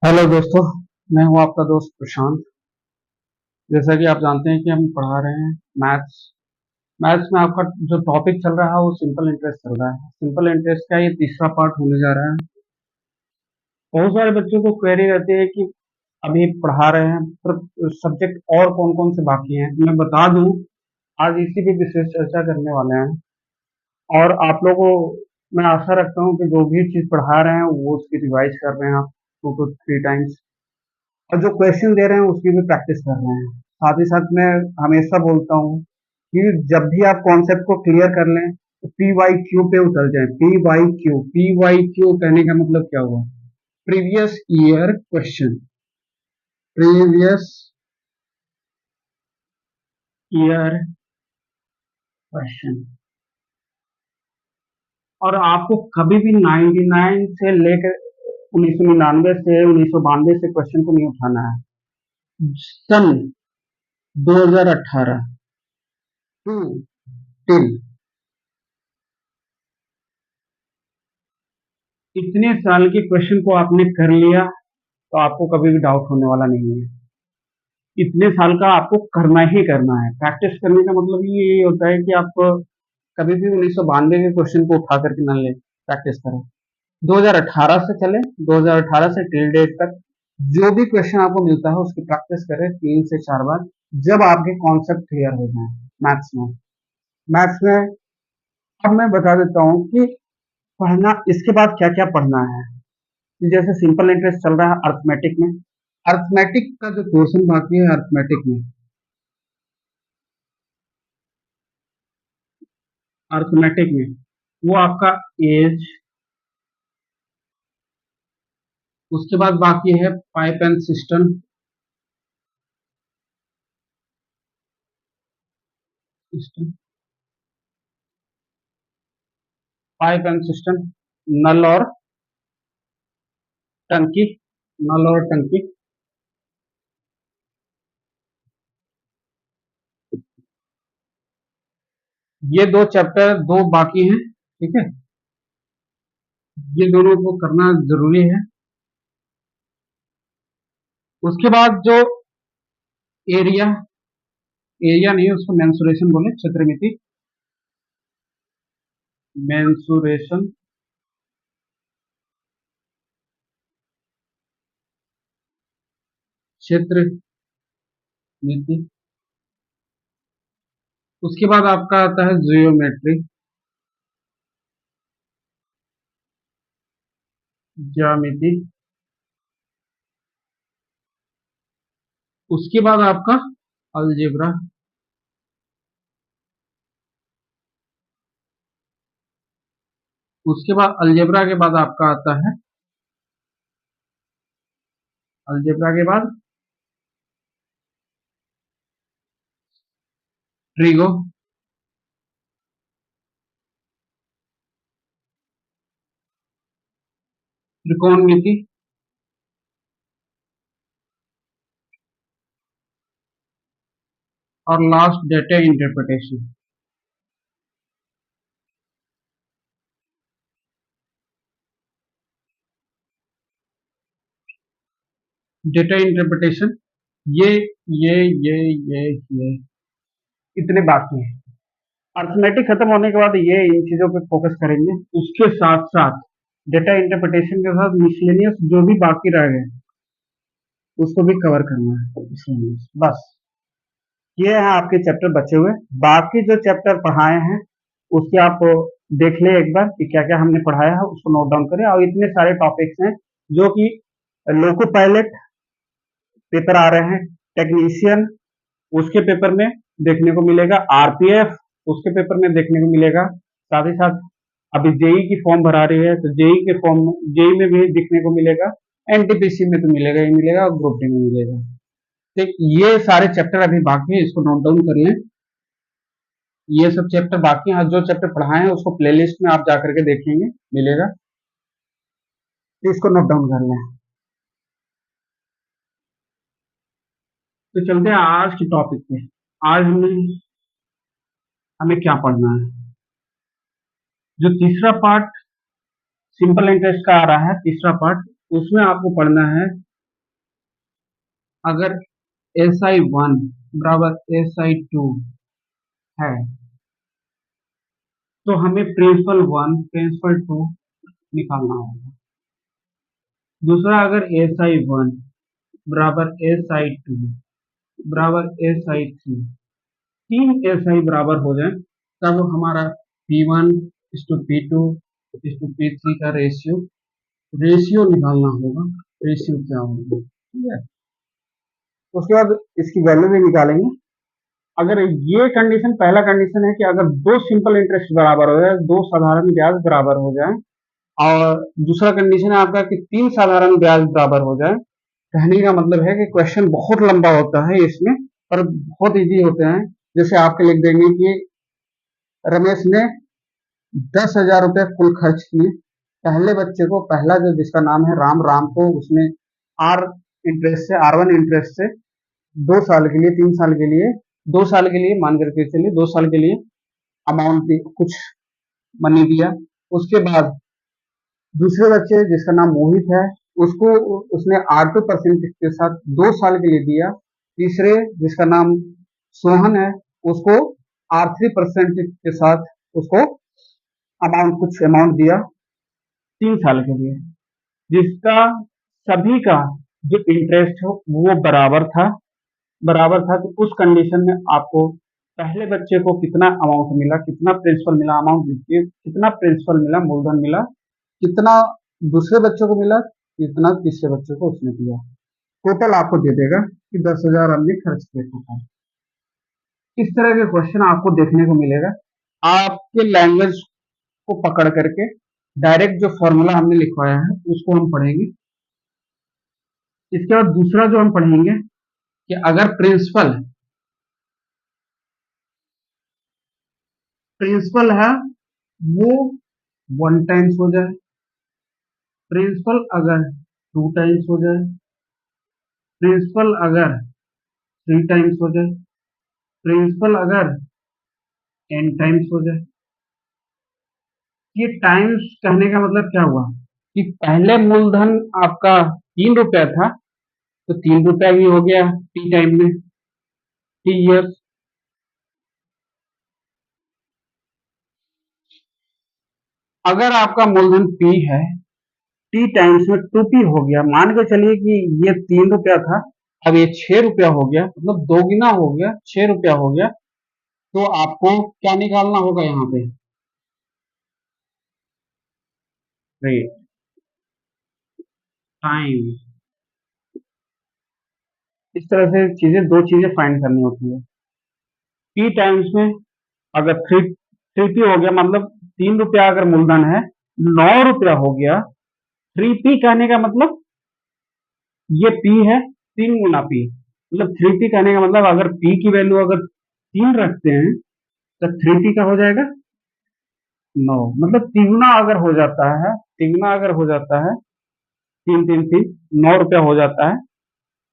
Hello दोस्तों। मैं हूं आपका दोस्त प्रशांत। जैसा कि आप जानते हैं कि हम पढ़ा रहे हैं मैथ्स। मैथ्स में आपका जो टॉपिक चल रहा है वो सिंपल इंटरेस्ट चल रहा है। सिंपल इंटरेस्ट का ये तीसरा पार्ट होने जा रहा है। बहुत सारे बच्चों को क्वेरी रहती है कि अभी पढ़ा रहे हैं पर सब्जेक्ट और कौन कौन से बाकी हैं। मैं बता दूं, आज इसी पे विशेष चर्चा करने वाले हैं। और आप लोगों को मैं आशा रखता हूँ कि जो भी चीज़ पढ़ा रहे हैं वो उसकी रिवाइज कर रहे हैं आप 2 to 3 टाइम्स, और जो क्वेश्चन दे रहे हैं उसकी भी प्रैक्टिस कर रहे हैं। साथ ही साथ मैं हमेशा बोलता हूँ कि जब भी आप कॉन्सेप्ट को क्लियर कर लें तो पी वाई क्यू पे उतर जाए। पी वाई क्यू कहने का मतलब क्या हुआ? Previous year question, previous year question. और आपको कभी भी 99 से लेकर 1999 से 1992 से क्वेश्चन को नहीं उठाना है। सन 2018 टू टिल इतने साल के क्वेश्चन को आपने कर लिया तो आपको कभी भी डाउट होने वाला नहीं है। इतने साल का आपको करना ही करना है। प्रैक्टिस करने का मतलब ये होता है कि आप कभी भी 1992 के क्वेश्चन को उठा करके ना ले, प्रैक्टिस करें। 2018 से चले, 2018 से टिल डेट तक जो भी क्वेश्चन आपको मिलता है उसकी प्रैक्टिस करें 3 से 4 बार, जब आपके कॉन्सेप्ट क्लियर हो जाए मैथ्स में। मैथ्स में अब मैं बता देता हूँ कि पढ़ना इसके बाद क्या क्या पढ़ना है। जैसे सिंपल इंटरेस्ट चल रहा है अर्थमेटिक में। अर्थमेटिक का जो पोर्शन बाकी है अर्थमेटिक में वो आपका एज, उसके बाद बाकी है pipe and system system pipe and system, नल और टंकी, नल और टंकी। ये दो चैप्टर दो बाकी हैं, ठीक है। ये दोनों को करना जरूरी है। उसके बाद जो एरिया, एरिया नहीं उसको मेंसुरेशन बोले, क्षेत्रमिति, मेंसुरेशन, क्षेत्र मिति। उसके बाद आपका आता है जियोमेट्री, ज्यामिति। उसके बाद आपका अलजेब्रा। उसके बाद अलजेब्रा के बाद आपका आता है, अलजेब्रा के बाद ट्रिगो, त्रिकोणमिति। और last data interpretation. Data interpretation ये ये ये ये इतने बाकी हैं। अर्थमेटिक खत्म होने के बाद ये इन चीजों पे फोकस करेंगे। उसके साथ साथ डेटा इंटरप्रिटेशन के साथ मिसलेनियस जो भी बाकी रह गए उसको भी कवर करना है। मिसलेनियस बस ये है आपके चैप्टर बचे हुए। बाकी जो चैप्टर पढ़ाए हैं उसके आप देख लें एक बार कि क्या क्या हमने पढ़ाया है, उसको नोट डाउन करें। और इतने सारे टॉपिक्स हैं जो कि लोको पायलट पेपर आ रहे हैं, टेक्नीशियन उसके पेपर में देखने को मिलेगा, आरपीएफ उसके पेपर में देखने को मिलेगा। साथ ही साथ अभी जेई की फॉर्म भरा रही है तो जेई के फॉर्म जेई में भी दिखने को मिलेगा, एनटीपीसी में तो मिलेगा ही मिलेगा और ग्रुप डी में मिलेगा। तो ये सारे चैप्टर अभी बाकी है, इसको नोट डाउन कर लें। ये सब चैप्टर बाकी हैं, जो चैप्टर पढ़ाए हैं उसको प्लेलिस्ट में आप जाकर के देखेंगे, मिलेगा, तो इसको नोट डाउन कर लें। तो चलते हैं आज के टॉपिक पे। आज हमें क्या पढ़ना है? जो तीसरा पार्ट सिंपल इंटरेस्ट का आ रहा है, तीसरा पार्ट, उसमें आपको पढ़ना है अगर SI1 बराबर SI2 है तो हमें प्रिंसिपल 1 प्रिंसिपल 2 निकालना होगा। दूसरा, अगर SI1 बराबर SI2 बराबर SI3, तीन SI बराबर हो जाए तब हमारा P1:P2:P3 का रेशियो निकालना होगा। रेशियो क्या होगा, ठीक है। उसके बाद इसकी वैल्यू भी निकालेंगे। अगर ये कंडीशन, पहला कंडीशन है कि अगर दो सिंपल इंटरेस्ट बराबर हो जाए, दो साधारण ब्याज बराबर हो जाए, और दूसरा कंडीशन है आपका कि तीन साधारण ब्याज बराबर हो जाए। कहने का मतलब है कि क्वेश्चन बहुत लंबा होता है इसमें, पर बहुत इजी होते हैं। जैसे आपके लिख देंगे कि रमेश ने 10,000 रुपये कुल खर्च किए। पहले बच्चे को, पहला जो जिसका नाम है राम को उसने R1 इंटरेस्ट से 2 साल के लिए, 3 साल के लिए, 2 साल के लिए मान करके चलिए, 2 साल के लिए अमाउंट कुछ मनी दिया। उसके बाद दूसरे बच्चे जिसका नाम मोहित है, उसको उसने R2% के साथ 2 साल के लिए दिया। तीसरे जिसका नाम सोहन है, उसको R3% के साथ उसको कुछ अमाउंट दिया 3 साल के लिए, जिसका सभी का जो इंटरेस्ट हो वो बराबर था। तो उस कंडीशन में आपको पहले बच्चे को कितना अमाउंट मिला, कितना प्रिंसिपल मिला, अमाउंट लिखिए, कितना प्रिंसिपल मिला, मूलधन मिला, कितना दूसरे बच्चों को मिला, कितना तीसरे बच्चे को उसने दिया। टोटल आपको दे देगा कि 10,000 हमने खर्च किए टोटल। इस तरह के क्वेश्चन आपको देखने को मिलेगा। आपके लैंग्वेज को पकड़ करके डायरेक्ट जो फॉर्मूला हमने लिखवाया है उसको हम पढ़ेंगे। इसके बाद दूसरा जो हम पढ़ेंगे कि अगर प्रिंसिपल है वो 1 टाइम्स हो जाए, प्रिंसिपल अगर 2 टाइम्स हो जाए, प्रिंसिपल अगर 3 टाइम्स हो जाए, प्रिंसिपल अगर n टाइम्स हो जाए। ये टाइम्स कहने का मतलब क्या हुआ कि पहले मूलधन आपका 3 रुपया था, तो 3 रुपया भी हो गया टी टाइम में, टी ईयर्स। अगर आपका मूलधन P है, टी टाइम्स में 2P हो गया। मान के चलिए कि ये 3 रुपया था, अब ये 6 रुपया हो गया, मतलब 2 गुना हो गया, 6 रुपया हो गया। तो आपको क्या निकालना होगा यहाँ पे, रेट टाइम। इस तरह से दो चीजें फाइंड करनी होती है। P टाइम्स में अगर थ्री पी हो गया, मतलब 3 रुपया अगर मूलधन है, 9 रुपया हो गया। 3P कहने का मतलब ये P है, 3 गुना P, मतलब 3P कहने का मतलब अगर P की वैल्यू अगर 3 रखते हैं तो 3P का हो जाएगा 9, मतलब तिगुना अगर हो जाता है, तिगुना अगर हो जाता है, 3 3 3 9 रुपया हो जाता है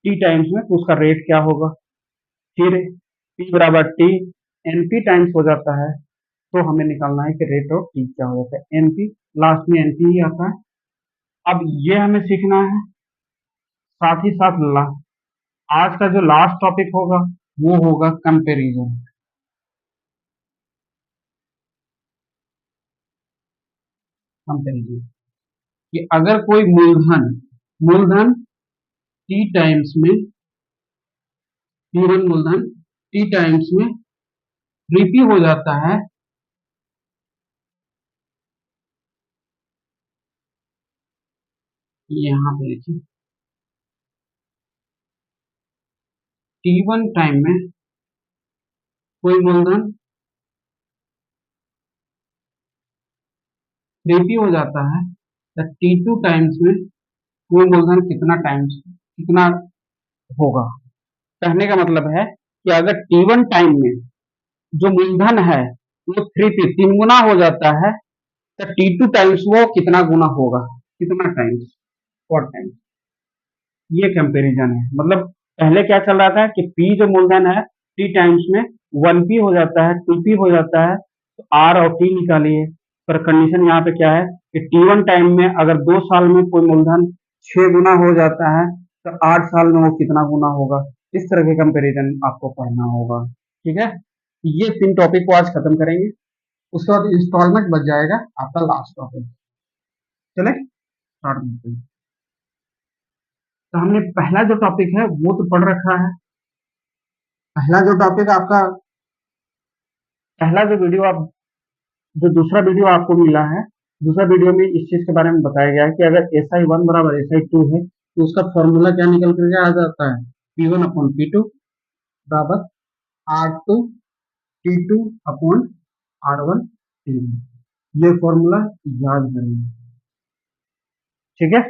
टी टाइम्स में, तो उसका रेट क्या होगा। फिर P बराबर T NP टाइम्स हो जाता है, तो हमें निकालना है कि रेट ऑफ टी क्या हो जाता है, NP। लास्ट में NP ही आता है। अब ये हमें सीखना है। साथ ही साथ आज का जो लास्ट टॉपिक होगा वो होगा कंपैरिजन। कंपैरिजन कि अगर कोई मूलधन टी टाइम्स में, P1 मूलधन टी टाइम्स में 3P हो जाता है, यहाँ पे देखिए T1 टाइम में कोई मूलधन 3P हो जाता है, तो T2 टाइम्स में कोई मूलधन कितना होगा। कहने का मतलब है कि अगर T1 टाइम में जो मूलधन है वो 3P 3 गुना हो जाता है, तो T2 टाइम्स वो कितना गुना होगा, कितना टाइम्स, 4 टाइम्स। ये कंपैरिजन है। मतलब पहले क्या चल रहा था कि P जो मूलधन है T टाइम्स में 1P हो जाता है, 2P हो जाता है, तो R और T निकालिए। पर कंडीशन यहाँ पे क्या है कि T1 टाइम में अगर 2 साल में कोई मूलधन 6 गुना हो जाता है, तो 8 साल में वो कितना गुना होगा, इस तरह के कंपैरिजन आपको पढ़ना होगा। ठीक है, ये 3 टॉपिक को आज खत्म करेंगे, उसके बाद इंस्टॉलमेंट बच जाएगा आपका लास्ट टॉपिक। चले स्टार्ट करते हैं। तो हमने पहला जो टॉपिक है वो तो पढ़ रखा है। पहला जो टॉपिक आपका, पहला जो वीडियो आप, जो दूसरा वीडियो आपको मिला है, दूसरा वीडियो में इस चीज के बारे में बताया गया है कि अगर SI1 बराबर SI2 है तो उसका फॉर्मूला क्या निकल करके आ जाता है, P1 अपॉन P2 बराबर R2 T2 upon R1 T1। ये फॉर्मूला याद करेंगे। ठीक है,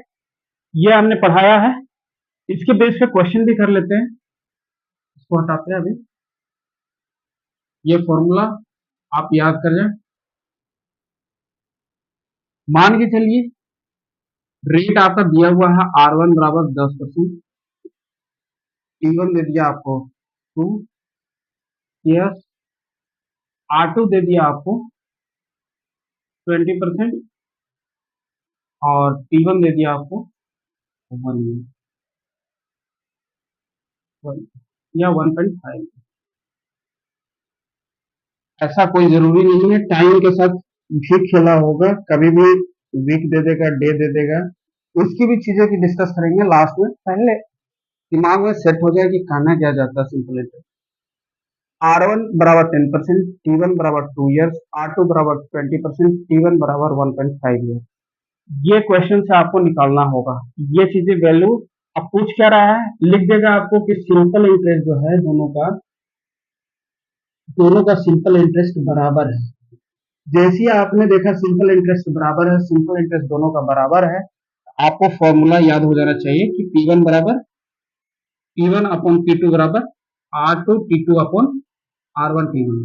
ये हमने पढ़ाया है, इसके बेस पे क्वेश्चन भी कर लेते हैं। इसको हटाते हैं अभी, ये फॉर्मूला आप याद कर जाए। मान के चलिए रेट आपका दिया हुआ है R1 बराबर 10%, T1 दे दिया आपको 2, यस, R2 दे दिया आपको 20% और T1 दे दिया आपको 1 या 1.5। ऐसा कोई जरूरी नहीं है, टाइम के साथ भी खेला होगा, कभी भी वीक दे देगा, डे दे देगा, उसकी भी चीजों की डिस्कस करेंगे लास्ट में। पहले दिमाग में सेट हो जाए कि कहना क्या जाता है। सिंपल R1 बराबर 10%, T1 बराबर 2 ईयर्स, R2 बराबर 20%, T1 बराबर 1.5 ईयर। ये क्वेश्चन से आपको निकालना होगा। ये चीजें वैल्यू अब पूछ क्या रहा है, लिख देगा आपको कि सिंपल इंटरेस्ट जो है दोनों का सिंपल इंटरेस्ट बराबर है। जैसे ही आपने देखा सिंपल इंटरेस्ट बराबर है, सिंपल इंटरेस्ट दोनों का बराबर है, आपको फॉर्मूला याद हो जाना चाहिए कि P1 बराबर P1 अपॉन P2 बराबर R2 T2 upon R1 T1,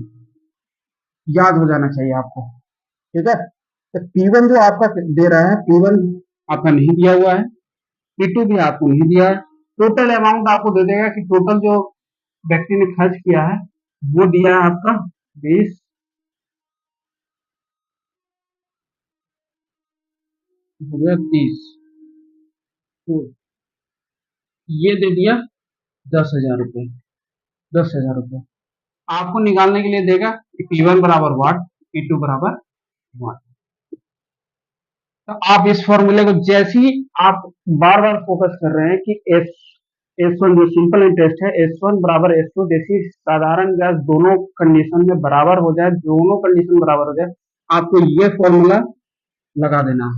याद हो जाना चाहिए आपको। ठीक है, तो P1 जो आपका दे रहा है, P1 आपका नहीं दिया हुआ है, P2 भी आपको नहीं दिया है। टोटल अमाउंट आपको दे देगा कि टोटल जो व्यक्ति ने खर्च किया है वो दिया है आपका 20, हो गया 30, तो ये दे दिया 10,000 रुपये। 10,000 रुपये आपको निकालने के लिए देगा कि P1 बराबर वाट, P2 बराबर वाट। तो आप इस फॉर्मूले को जैसे ही आप बार बार फोकस कर रहे हैं कि S1 जो सिंपल इंटरेस्ट है, S1 बराबर S2, जैसी साधारण ब्याज दोनों कंडीशन में बराबर हो जाए, दोनों कंडीशन बराबर हो जाए, आपको ये फॉर्मूला लगा देना है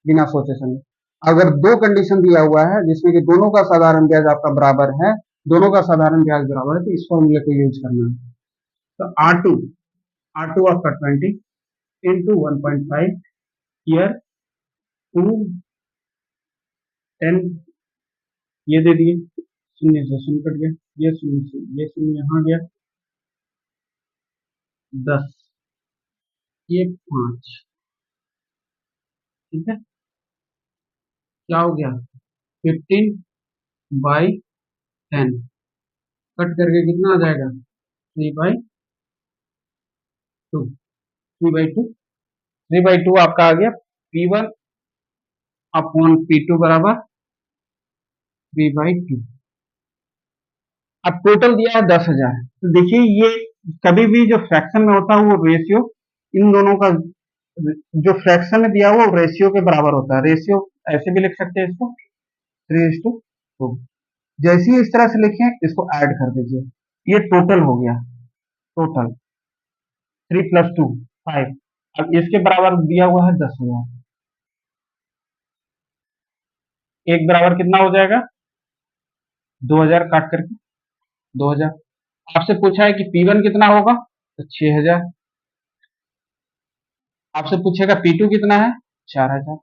बिना सोचे समझे। अगर दो कंडीशन दिया हुआ है जिसमें कि दोनों का साधारण ब्याज आपका बराबर है, दोनों का साधारण ब्याज बराबर है, तो इस फॉर्मूले को यूज करना है। तो R2 आपका 20 इंटू 1.5 ईयर 2 10, ये दे दिए, शून्य से शून्य कट गया, ये शून्य से ये शून्य यहाँ गया, 10, ये 5। ठीक है, क्या हो गया 15/10, कट करके कितना आ जाएगा 3/2, 3/2, 3/2 आपका आ गया P1 अपॉन P2 बराबर 3/2। अब टोटल दिया है 10,000, तो देखिए ये कभी भी जो फ्रैक्शन में होता है वो रेशियो इन दोनों का, जो फ्रैक्शन में दिया हुआ वो रेशियो के बराबर होता है। रेशियो ऐसे भी लिख सकते हैं इसको 3:2। जैसे ही इस तरह से लिखें इसको ऐड कर दीजिए, ये टोटल हो गया, टोटल 3 + 2 5। अब इसके बराबर दिया हुआ है 10,000, एक बराबर कितना हो जाएगा 2,000 काट करके 2,000। आपसे पूछा है कि P1 कितना होगा, तो 6,000। आपसे पूछेगा P2 कितना है, 4,000,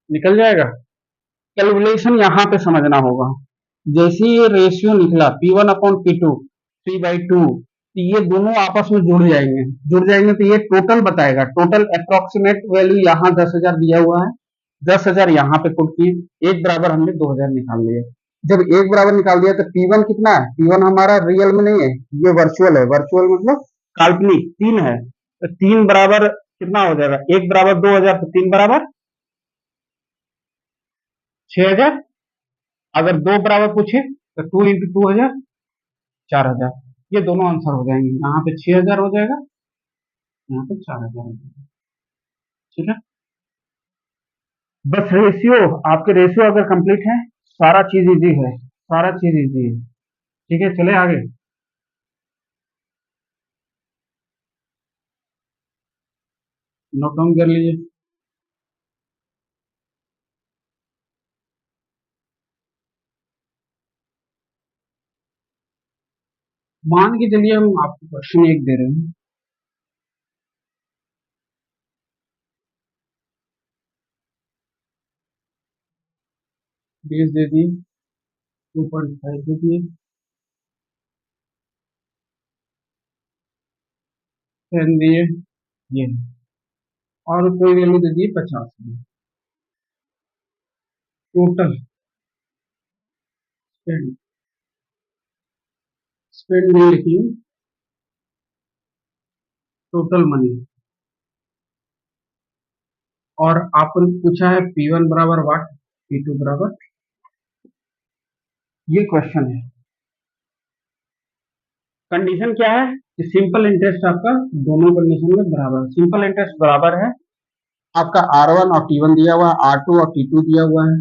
निकल जाएगा। कैलकुलेशन यहाँ पे समझना होगा। जैसे ये रेशियो निकला P1 अपॉन P2 3/2, तो ये दोनों आपस में जुड़ जाएंगे तो ये टोटल बताएगा। टोटल अप्रोक्सीमेट वैल्यू यहाँ 10,000 दिया हुआ है, 10,000 यहाँ पे पुट किए, एक बराबर हमने 2,000 निकाल लिया। जब एक बराबर निकाल दिया तो P1 कितना है, P1 हमारा रियल में नहीं है, ये वर्चुअल है। वर्चुअल मतलब काल्पनिक, 3 है, तो 3 बराबर कितना हो जाएगा, एक बराबर 2,000, तो 3 बराबर 6,000, अगर दो बराबर पूछे तो 2 × 2 4,000, ये दोनों आंसर हो जाएंगे। यहाँ पे 6,000 हो जाएगा, यहाँ पे 4,000 हो जाएगा। ठीक है, बस रेशियो, आपके रेशियो अगर कंप्लीट है, सारा चीज इजी है, सारा चीज इजी है। ठीक है, चले आगे। नोट डाउन कर लीजिए। मान के चलिए हम आपको क्वेश्चन एक दे रहे हैं, बेस दे दिए, 2.5 दे दिए, 10 दिए, ये और कोई वैल्यू दे दिए 50 दिए। टोटल स्पेंड, स्पेंड नहीं लिखेंगे, टोटल मनी। और आपने पूछा है P1 बराबर वाट, P2 बराबर, ये क्वेश्चन है। कंडीशन क्या है कि सिंपल इंटरेस्ट आपका दोनों कंडीशन में बराबर, सिंपल इंटरेस्ट बराबर है आपका R1 और T1 दिया हुआ है, R2 और T2 दिया हुआ है,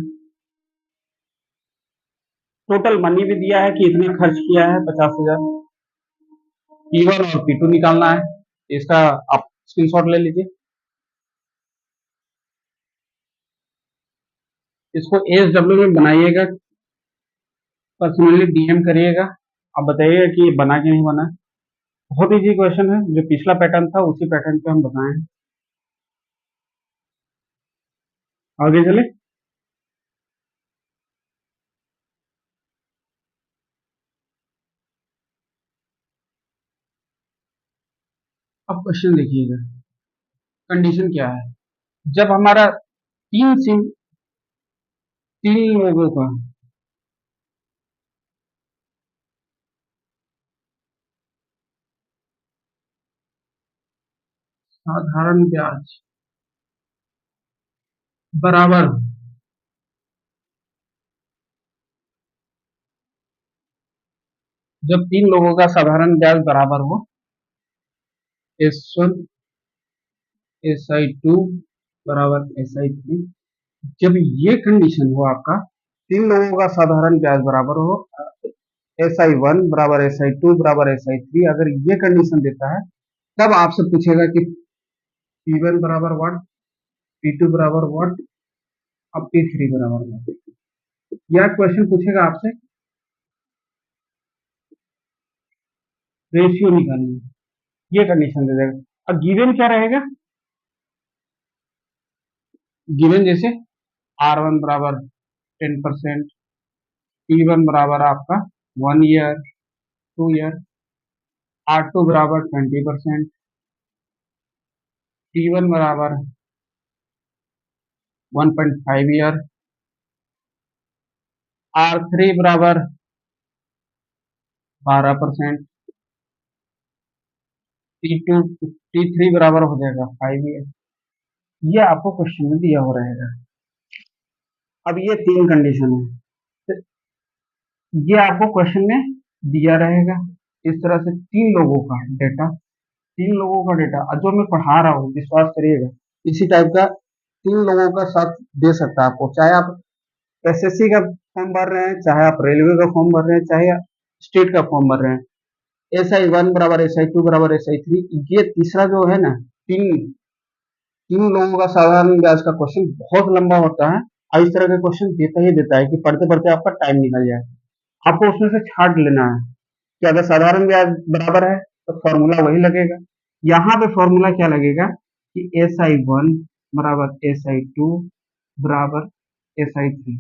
टोटल मनी भी दिया है कि इतने खर्च किया है 50,000, P1 और P2 निकालना है। इसका आप स्क्रीनशॉट ले लीजिए, इसको ASW में बनाइएगा, पर्सनली DM करिएगा, आप बताइएगा कि ये बना कि नहीं बना। बहुत इजी क्वेश्चन है, जो पिछला पैटर्न था उसी पैटर्न पे हम बताए हैं। आगे चले, अब क्वेश्चन देखिएगा। कंडीशन क्या है, जब हमारा तीन सिम, तीन लोगों का साधारण ब्याज बराबर, जब तीन लोगों का साधारण ब्याज बराबर हो, S1 SI2 बराबर SI3, जब ये कंडीशन हो आपका, तीन लोगों का साधारण ब्याज बराबर हो, SI1 बराबर SI2 बराबर SI3, अगर ये कंडीशन देता है तब आपसे पूछेगा कि P1 बराबर व्हाट, P2 बराबर व्हाट, अब P3 बराबर व्हाट। यह क्वेश्चन पूछेगा आपसे, रेशियो निकालनी है, ये कंडीशन दे देगा। अब गिवन क्या रहेगा, गिवन जैसे R1 बराबर 10%, P1 बराबर आपका 1 ईयर, 2 ईयर, R2 बराबर 20%, T1 बराबर 1.5 ईयर, R3 बराबर 12%, T3 बराबर हो जाएगा 5 ईयर। ये आपको क्वेश्चन में दिया हो रहेगा। अब ये तीन कंडीशन है, तो ये आपको क्वेश्चन में दिया रहेगा। इस तरह से तीन लोगों का डेटा, तीन लोगों का डेटा जो मैं पढ़ा रहा हूँ, विश्वास करिएगा, इसी टाइप का तीन लोगों का साथ दे सकता है आपको, चाहे आप SSC का फॉर्म भर रहे हैं, चाहे आप रेलवे का फॉर्म भर रहे हैं, चाहे स्टेट का फॉर्म भर रहे हैं। SI1 बराबर SI2 बराबर SI3, ये तीसरा जो है ना, तीन तीन लोगों का साधारण ब्याज का क्वेश्चन बहुत लंबा होता है, और इस तरह के क्वेश्चन देता ही देता है कि पढ़ते पढ़ते आपका टाइम निकल जाए। आपको उसमें से छांट लेना है कि अगर साधारण ब्याज बराबर है तो फॉर्मूला वही लगेगा। यहाँ पे फॉर्मूला क्या लगेगा कि SI1 बराबर SI2 बराबर SI3।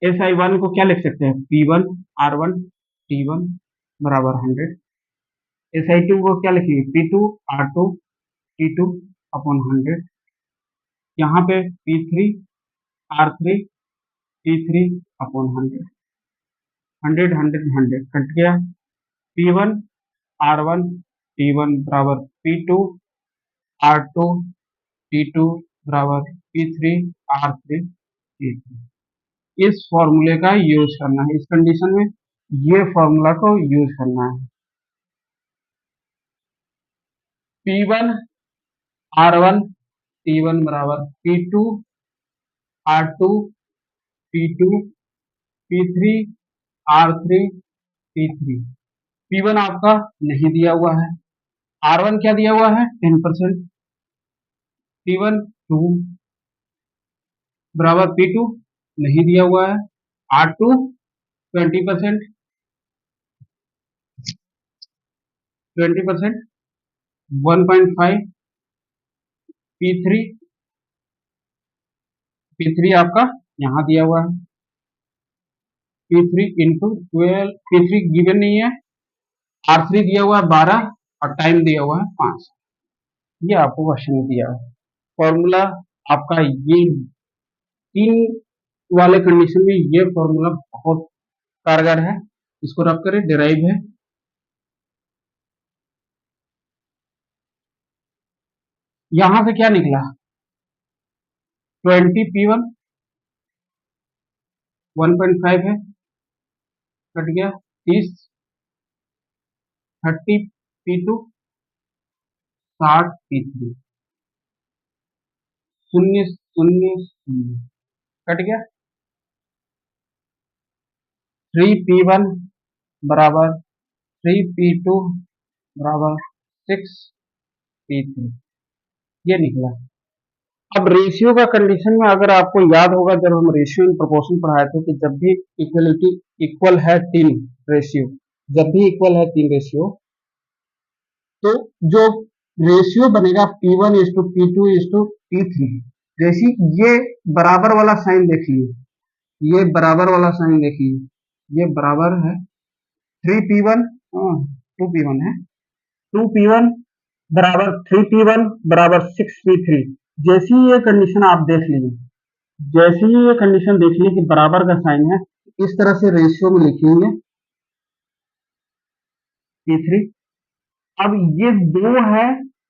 SI1 को क्या लिख सकते हैं, P1 R1 T1 बराबर 100। SI2 को क्या लिखेंगे, P2 R2 T2 अपॉन 100। यहाँ पे P3 R3 T3 upon 100, 100 100 100 cut गया। P1 R1 T1 बराबर P2 R2 T2 बराबर P3 R3 T3। इस फॉर्मूले का यूज करना है, इस कंडीशन में ये फॉर्मूला को यूज करना है। P1 R1 T1 बराबर P2 R2 P2 P3 R3 P3। P1 आपका नहीं दिया हुआ है, R1 क्या दिया हुआ है 10%, P1 2 बराबर P2 नहीं दिया हुआ है, R2 20%, 1.5, P3 आपका यहाँ दिया हुआ है, P3 इंटू 12, P3 गिवन नहीं है, R3 दिया हुआ है 12 और टाइम दिया हुआ है 5। ये आपको क्वेश्चन में दिया है। फॉर्मूला आपका ये 3 वाले कंडीशन में ये फॉर्मूला बहुत कारगर है, इसको रख करें, डिराइव है। यहां से क्या निकला 20 P1 1.5 है, कट गया 30, 30 P2 60 P3, शून्य शून्य शून्य, कट गया 3 P1 बराबर 3 P2 बराबर 6 P3, ये निकला। अब रेशियो का कंडीशन में अगर आपको याद होगा, जब हम रेशियो इन प्रोपोर्शन पढ़ाए थे कि जब भी इक्वलिटी इक्वल है 3 रेशियो, जब भी इक्वल है 3 रेशियो, तो जो रेशियो बनेगा P1 is to P2 is to P3, जैसी ये बराबर वाला साइन देखिए, ये बराबर वाला साइन देखिए, ये बराबर है 3P1 2P1 है, 2P1 बराबर 3P1 बराबर 6P3। जैसी ये कंडीशन आप देख लीजिए, जैसे ही ये कंडीशन देख ली कि बराबर का साइन है, इस तरह से रेशियो में लिखेंगे P3। अब ये 2 है,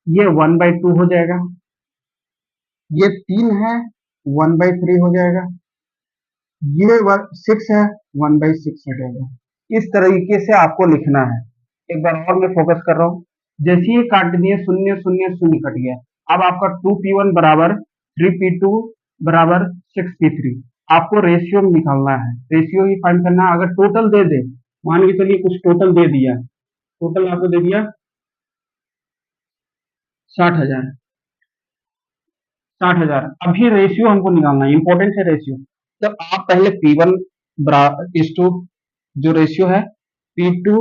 ये 1/2 हो जाएगा, ये 3 है 1/3 हो जाएगा, ये 6 है 1/6 हो जाएगा। इस तरीके से आपको लिखना है। एक बार और मैं फोकस कर रहा हूँ, जैसे ही काट दिए 0 0 0 कट गया। अब आपका 2P1 बराबर 3P2 बराबर 6P3, आपको रेशियो में निकालना है, रेशियो ही फाइंड करना है। अगर टोटल दे दे, मान के चलिए कुछ टोटल दे दिया, टोटल आपको दे दिया 60,000, 60,000, अभी रेशियो हमको निकालना है, इंपॉर्टेंट है रेशियो। जब आप पहले P1 इस टू जो रेशियो है P2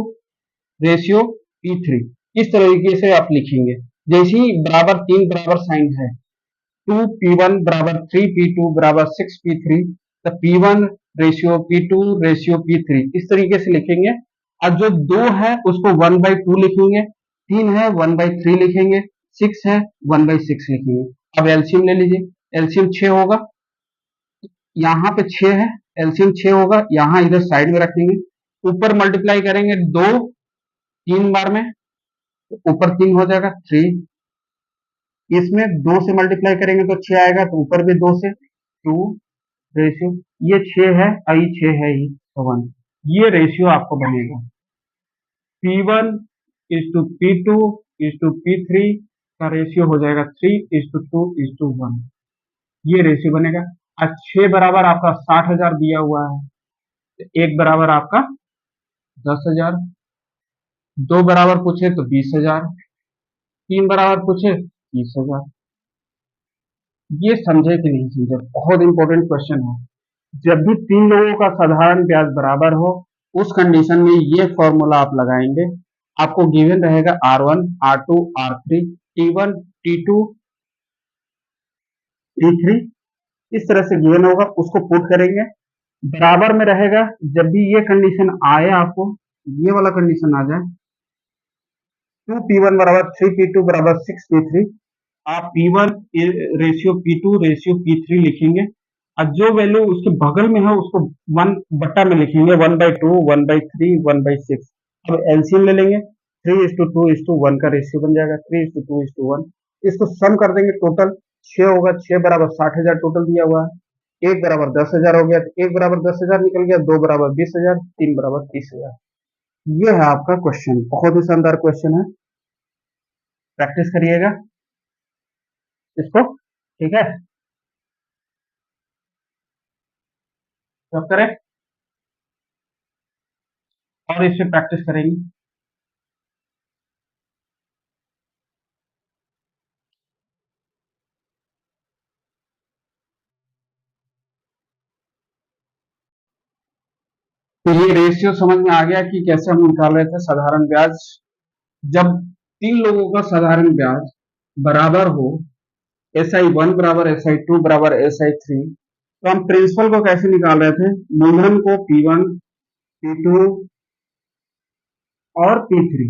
रेशियो P3, इस तरीके से आप लिखेंगे। जैसे ही बराबर 3 बराबर साइन है, 2P1 बराबर 3P2 बराबर 6P3, तो P1 ratio P2 ratio P3, इस तरीके से लिखेंगे। और जो 2 है उसको 1/2 लिखेंगे, 3 है 1/3 लिखेंगे, 6 है 1/6 लिखेंगे। अब एलसीएम ले लीजिए, एलसीएम 6 होगा, यहाँ पे 6 है, एलसीएम 6 होगा, यहाँ इधर साइड में रखेंगे, ऊपर मल्टीप्लाई करेंगे 2 3 बार में, ऊपर 3 हो जाएगा 3, इसमें 2 से मल्टीप्लाई करेंगे तो 6 आएगा, तो ऊपर भी 2 से 2 रेशियो, ये 6 है और ये 6 है ही 1, ये रेशियो आपको बनेगा। P1 is to P2 is to P3 का रेशियो हो जाएगा 3:2:1, ये रेशियो बनेगा। आज 6 बराबर आपका 60,000 दिया हुआ है, तो 1 बराबर आपका 10,000, 2 बराबर पूछे तो 20,000, 3 बराबर पूछे 30,000। ये समझे कि नहीं समझे, बहुत इंपॉर्टेंट क्वेश्चन है। जब भी 3 लोगों का साधारण ब्याज बराबर हो, उस कंडीशन में ये फॉर्मूला आप लगाएंगे, आपको गिवन रहेगा R1 R2 R3 T1 T2 T3, इस तरह से गिवन होगा, उसको पुट करेंगे, बराबर में रहेगा। जब भी ये कंडीशन आए, आपको ये वाला कंडीशन आ जाए 2P1 बराबर 3P2 बराबर 6P3, आप P1 ratio P2 ratio P3 लिखेंगे, और जो वैल्यू उसके बगल में है उसको 1 बट्टा में लिखेंगे, 1/2 1/3 1/6। अब एलसीएम ले लेंगे, 3:2:1 का रेशियो बन जाएगा, 3:2:1, इसको सम कर देंगे, टोटल 6 होगा, 6 बराबर 60,000 टोटल दिया हुआ है, एक बराबर 10,000 हो गया, तो एक बराबर 10,000 निकल गया, दो बराबर 20,000, तीन बराबर 30,000। ये है आपका क्वेश्चन, बहुत ही शानदार क्वेश्चन है, प्रैक्टिस करिएगा इसको, ठीक है। सब करें और इस पे प्रैक्टिस करेंगे। तो ये रेशियो समझ में आ गया कि कैसे हम निकाल रहे थे साधारण ब्याज। जब तीन लोगों का साधारण ब्याज बराबर हो, SI1 बराबर SI2 बराबर SI3, तो हम प्रिंसिपल को कैसे निकाल रहे थे, मूलधन को P1 P2 और P3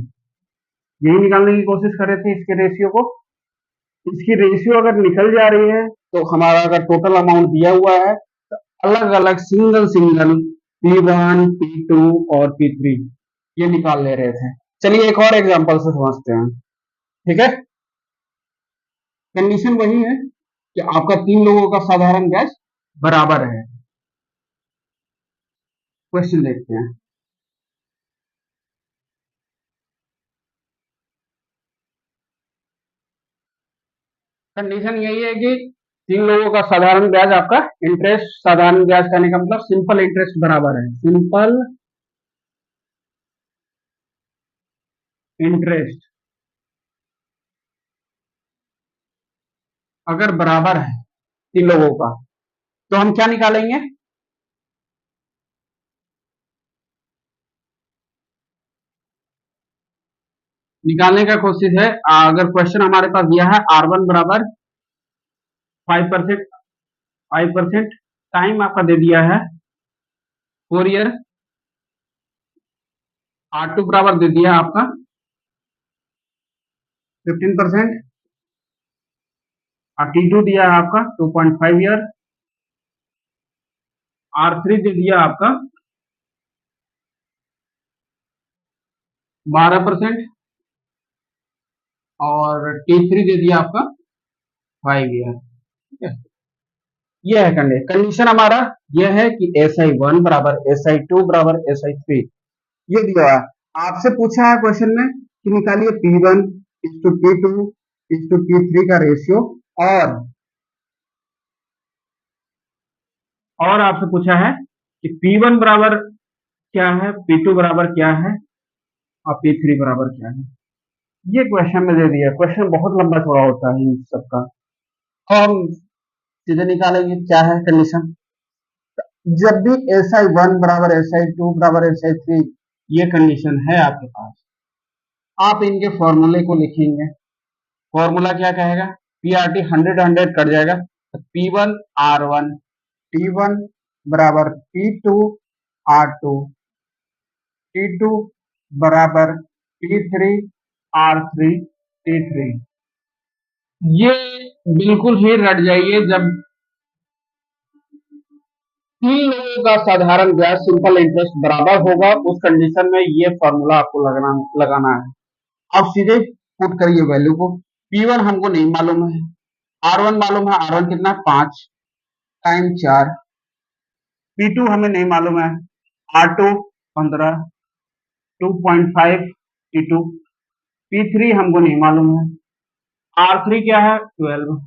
यही निकालने की कोशिश कर रहे थे इसके रेशियो को। इसकी रेशियो अगर निकल जा रही है तो हमारा अगर टोटल अमाउंट दिया हुआ है तो अलग अलग सिंगल सिंगल P1 P2 और P3 ये निकाल ले रहे थे। चलिए एक और एग्जांपल से समझते हैं, ठीक है। कंडीशन वही है कि आपका तीन लोगों का साधारण ब्याज बराबर है। क्वेश्चन देखते हैं। कंडीशन यही है कि तीन लोगों का साधारण ब्याज आपका इंटरेस्ट, साधारण ब्याज करने का मतलब सिंपल इंटरेस्ट बराबर है, सिंपल इंटरेस्ट अगर बराबर है तीन लोगों का तो हम क्या निकालेंगे, निकालने का कोशिश है। अगर क्वेश्चन हमारे पास दिया है R1 बराबर 5%, 5% टाइम आपका दे दिया है 4 ईयर, R2 बराबर दे दिया आपका 15% और T2 दिया है आपका 2.5 ईयर, R3 दे दिया आपका 12% और T3 दे दिया आपका 5 ईयर, ठीक है। ये है कंडीशन हमारा, यह है कि SI1 बराबर SI2 बराबर SI3 ये दिया है। आपसे पूछा है क्वेश्चन में कि निकालिए P1 इस टू P2 इस टू P3 का रेशियो, और आपसे पूछा है कि P1 बराबर क्या है, P2 बराबर क्या है और P3 बराबर क्या है। ये क्वेश्चन में दे दिया। क्वेश्चन बहुत लंबा चौड़ा होता है इन सबका, हम सीधे निकालेंगे क्या है कंडीशन। जब भी SI1 बराबर SI2 बराबर SI3 ये कंडीशन है आपके पास, आप इनके फॉर्मूले को लिखेंगे। फॉर्मूला क्या कहेगा, PRT 100 100 कट जाएगा, तो P1 R1 T1 बराबर T2 R2 T2 बराबर T3 R3 T3। ये बिल्कुल ही रट जाइए, जब तीन लोगों का साधारण ब्याज सिंपल इंटरेस्ट बराबर होगा उस कंडीशन में ये फॉर्मूला आपको लगाना है। अब सीधे पुट करिए वैल्यू को। P1 हमको नहीं मालूम है, R1 मालूम है, R1 कितना 5 टाइम 4, P2 हमें नहीं मालूम है, R2 15 2.5 T2, P3 हमको नहीं मालूम है, R3 क्या है 12,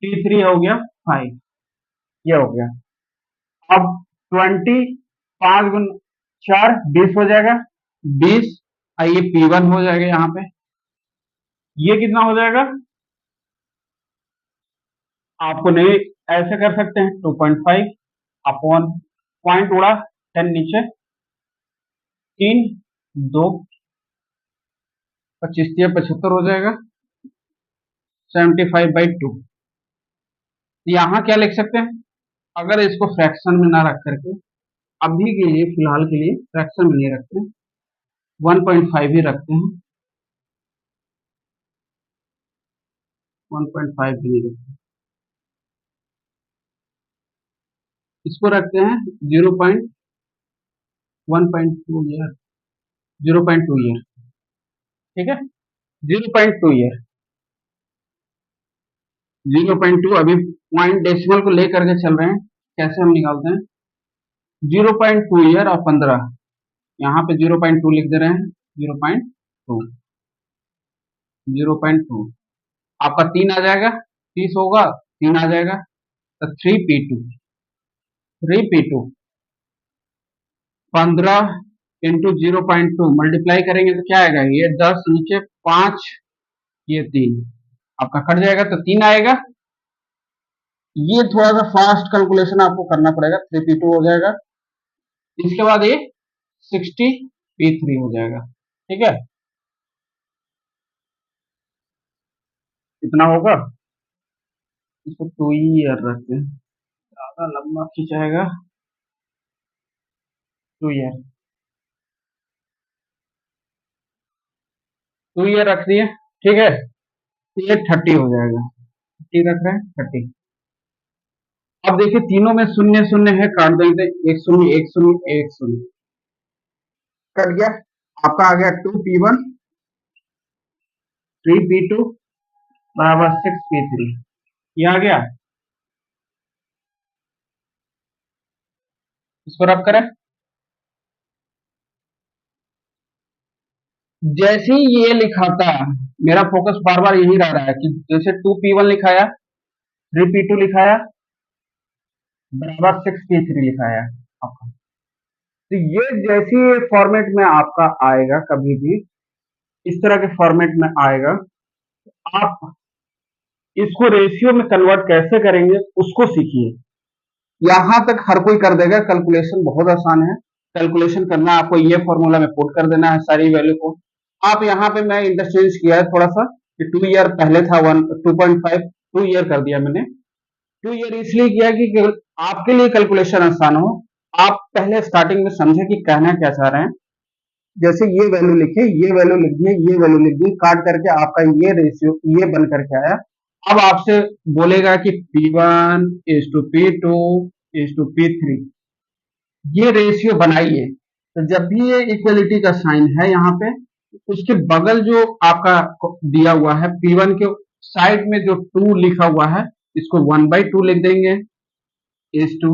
T3 हो गया 5, ये हो गया। अब 20 5 गुण 4 20 हो जाएगा, 20 ये P1 हो जाएगा यहाँ पे, ये कितना हो जाएगा, आपको नहीं ऐसे कर सकते हैं 2.5 अपॉन पॉइंट उड़ा 10 नीचे, 3 2 25 75 हो जाएगा, 75/2। यहाँ क्या लिख सकते हैं, अगर इसको फ्रैक्शन में ना रख करके, अभी के लिए फिलहाल के लिए फ्रैक्शन में नहीं रखते, 1.5 ही रखते हैं, 1.5 भी नहीं रखते, इसको रखते हैं 0.1.2 ईयर, 0.2 ईयर, ठीक है, 0.2 ईयर, 0.2 अभी पॉइंट डेसिमल को लेकर के चल रहे हैं, कैसे हम निकालते हैं? 0.2 ईयर और 15, यहाँ पे 0.2 लिख दे रहे हैं, 0.2, 0.2 आपका 3 आ जाएगा, 30 होगा, 3 आ जाएगा, तो 3P2, 3P2 15 इंटू 0.2 मल्टीप्लाई करेंगे तो क्या आएगा? ये 10 नीचे 5, ये 3 आपका कट जाएगा तो 3 आएगा। ये थोड़ा सा फास्ट कैलकुलेशन आपको करना पड़ेगा, 3P2 हो जाएगा, इसके बाद ये 60P3 हो जाएगा। ठीक है, इतना होगा। इसको 2 ईयर रखते हैं, ज्यादा लंबा खिंचाएगा, 2 ईयर, 2 ईयर रख दिए। ठीक है, तो ये 30 हो जाएगा, 30 रख रहे हैं, 30। अब देखिए तीनों में शून्य शून्य है, काट देंगे, एक शून्य एक शून्य एक शून्य, कट गया। आपका आ गया 2P1, 3P2 बराबर 6P3, ये आ गया। इसको रब करें, जैसे ही ये लिखा था, मेरा फोकस बार बार यही रह रहा है कि जैसे 2P1 लिखाया, 3P2 लिखाया बराबर 6P3 लिखाया आपका, तो ये जैसे फॉर्मेट में आपका आएगा, कभी भी इस तरह के फॉर्मेट में आएगा, आप इसको रेशियो में कन्वर्ट कैसे करेंगे उसको सीखिए। यहां तक हर कोई कर देगा, कैलकुलेशन बहुत आसान है। कैलकुलेशन करना आपको ये फॉर्मूला में पुट कर देना है सारी वैल्यू को। आप यहाँ पे मैं इंटरचेंज किया है थोड़ा सा, कि 2 ईयर पहले था 2.5, 2 ईयर कर दिया मैंने। 2 ईयर इसलिए किया कि आपके लिए कैलकुलेशन आसान हो, आप पहले स्टार्टिंग में समझे कि कहना क्या चाह रहे हैं। जैसे ये वैल्यू लिखे, ये वैल्यू लिख दिए, ये वैल्यू लिख दी, काट करके आपका ये रेशियो ये बन करके आया। अब आपसे बोलेगा कि P1 is to P2 is to P3, ये रेशियो बनाइए। तो जब भी ये इक्वलिटी का साइन है यहाँ पे, उसके बगल जो आपका दिया हुआ है P1 के साइड में जो 2 लिखा हुआ है, इसको 1/2 लिख देंगे, इज टू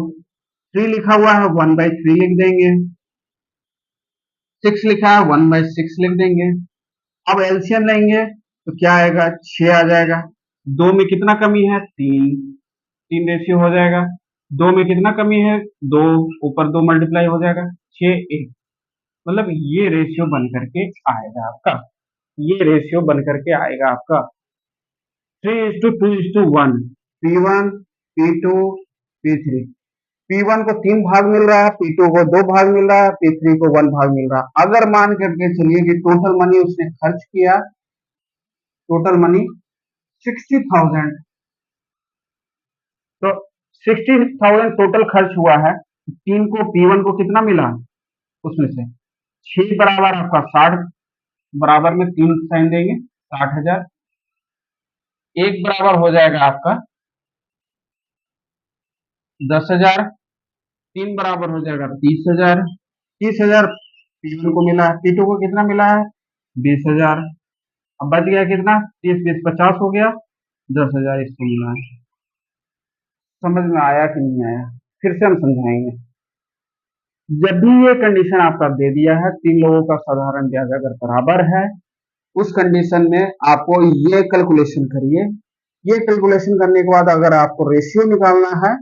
3 लिखा हुआ है 1/3 लिख देंगे, 6 लिखा है 1/6 लिख देंगे। अब एलसीएम लेंगे तो क्या आएगा? 6 आ जाएगा। 2 में कितना कमी है? 3, 3 रेशियो हो जाएगा। 2 में कितना कमी है? 2, ऊपर 2 मल्टीप्लाई हो जाएगा, 6 1, मतलब ये रेशियो बन करके आएगा आपका, ये रेशियो बन करके आएगा आपका 3:2:1, P1 P2 P3। P1 को 3 भाग मिल रहा है, P2 को 2 भाग मिल रहा है, P3 को 1 भाग मिल रहा है। अगर मान करके चलिए कि टोटल मनी उसने खर्च किया, टोटल मनी 60,000, तो 60,000 टोटल खर्च हुआ है। तीन को P1 को कितना मिला उसमें से? 6 बराबर आपका 60, बराबर में 3 साइन देंगे, 60,000। एक बराबर हो जाएगा आपका 10,000, 3 बराबर हो जाएगा 30,000, 30,000 P1 को मिला है, P2 को कितना मिला है? 20,000। अब बच गया कितना? 30 20 50 हो गया, 10,000 इसको मिला है। समझ में आया कि नहीं आया? फिर से हम समझाएंगे। जब भी ये कंडीशन आपका दे दिया है, तीन लोगों का साधारण ब्याज अगर बराबर है, उस कंडीशन में आपको ये कैलकुलेशन करिए। ये कैलकुलेशन करने के बाद अगर आपको रेशियो निकालना है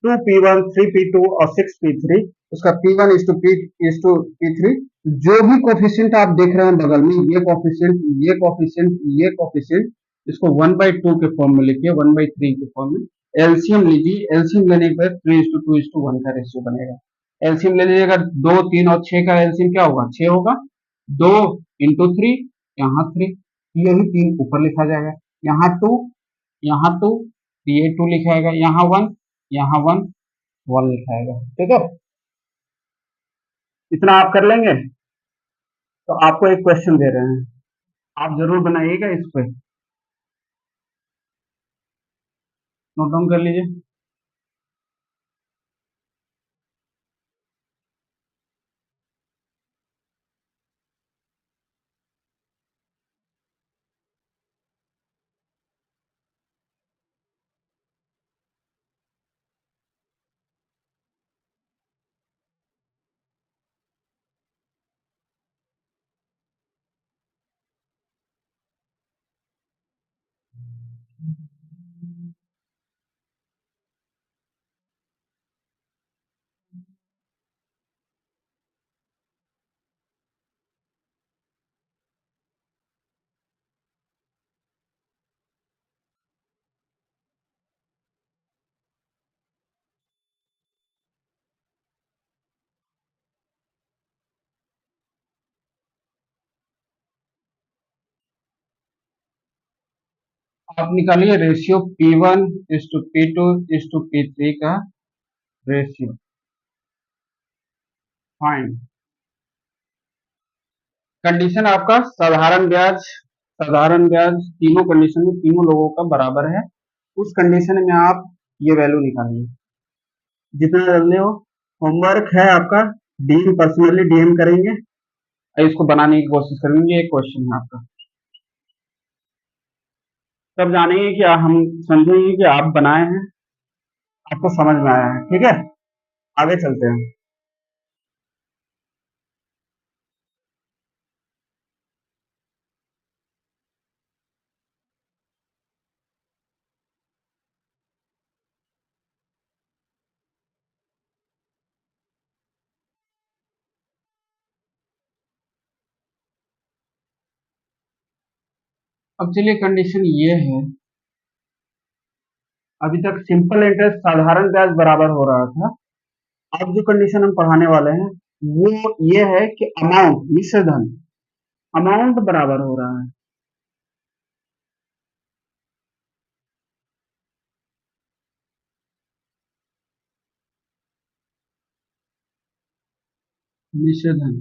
2P1 3P2 और 6P3, उसका P1:P3, जो भी कोफिशिएंट आप देख रहे हैं बगल में, ये कोफिशिएंट ये कोफिशिएंट ये कोफिशिएंट, इसको 1/2 के फॉर्म में लिखिए, 1/3 के फॉर्म में। एलसीएम लीजिए, एलसीएम लेने के बाद 3:2:1 का रेशियो बनेगा। एलसीएम ले लीजिएगा, 2 3 और 6 का एलसीएम क्या होगा? 6 होगा। 2 इंटू 3, यहाँ 3, यही 3 ऊपर लिखा जाएगा, यहाँ 2, यहाँ 2, ये 2 लिखाएगा, यहाँ 1, यहाँ 1, 1 लिखाएगा। ठीक है, इतना आप कर लेंगे। तो आपको एक क्वेश्चन दे रहे हैं, आप जरूर बनाइएगा, इस पे नोट डाउन कर लीजिए। आप निकालिए ratio P1 is to P2 is to P3 का रेशियो, फाइंड। कंडीशन आपका साधारण ब्याज तीनों कंडीशन में तीनों लोगों का बराबर है। उस कंडीशन में आप ये वैल्यू निकालिए जितना जल्दी हो। होमवर्क है आपका, डीएम पर्सनली डीएम करेंगे, इसको बनाने की कोशिश करेंगे। एक क्वेश्चन है आपका, तब जानेंगे कि हम समझेंगे कि आप बनाए हैं, आपको समझ में आया है। ठीक है, आगे चलते हैं। अब चलिए, कंडीशन ये है, अभी तक सिंपल इंटरेस्ट साधारण ब्याज बराबर हो रहा था। अब जो कंडीशन हम पढ़ाने वाले हैं वो ये है कि अमाउंट, मिश्र धन, अमाउंट बराबर हो रहा है। मिश्र धन,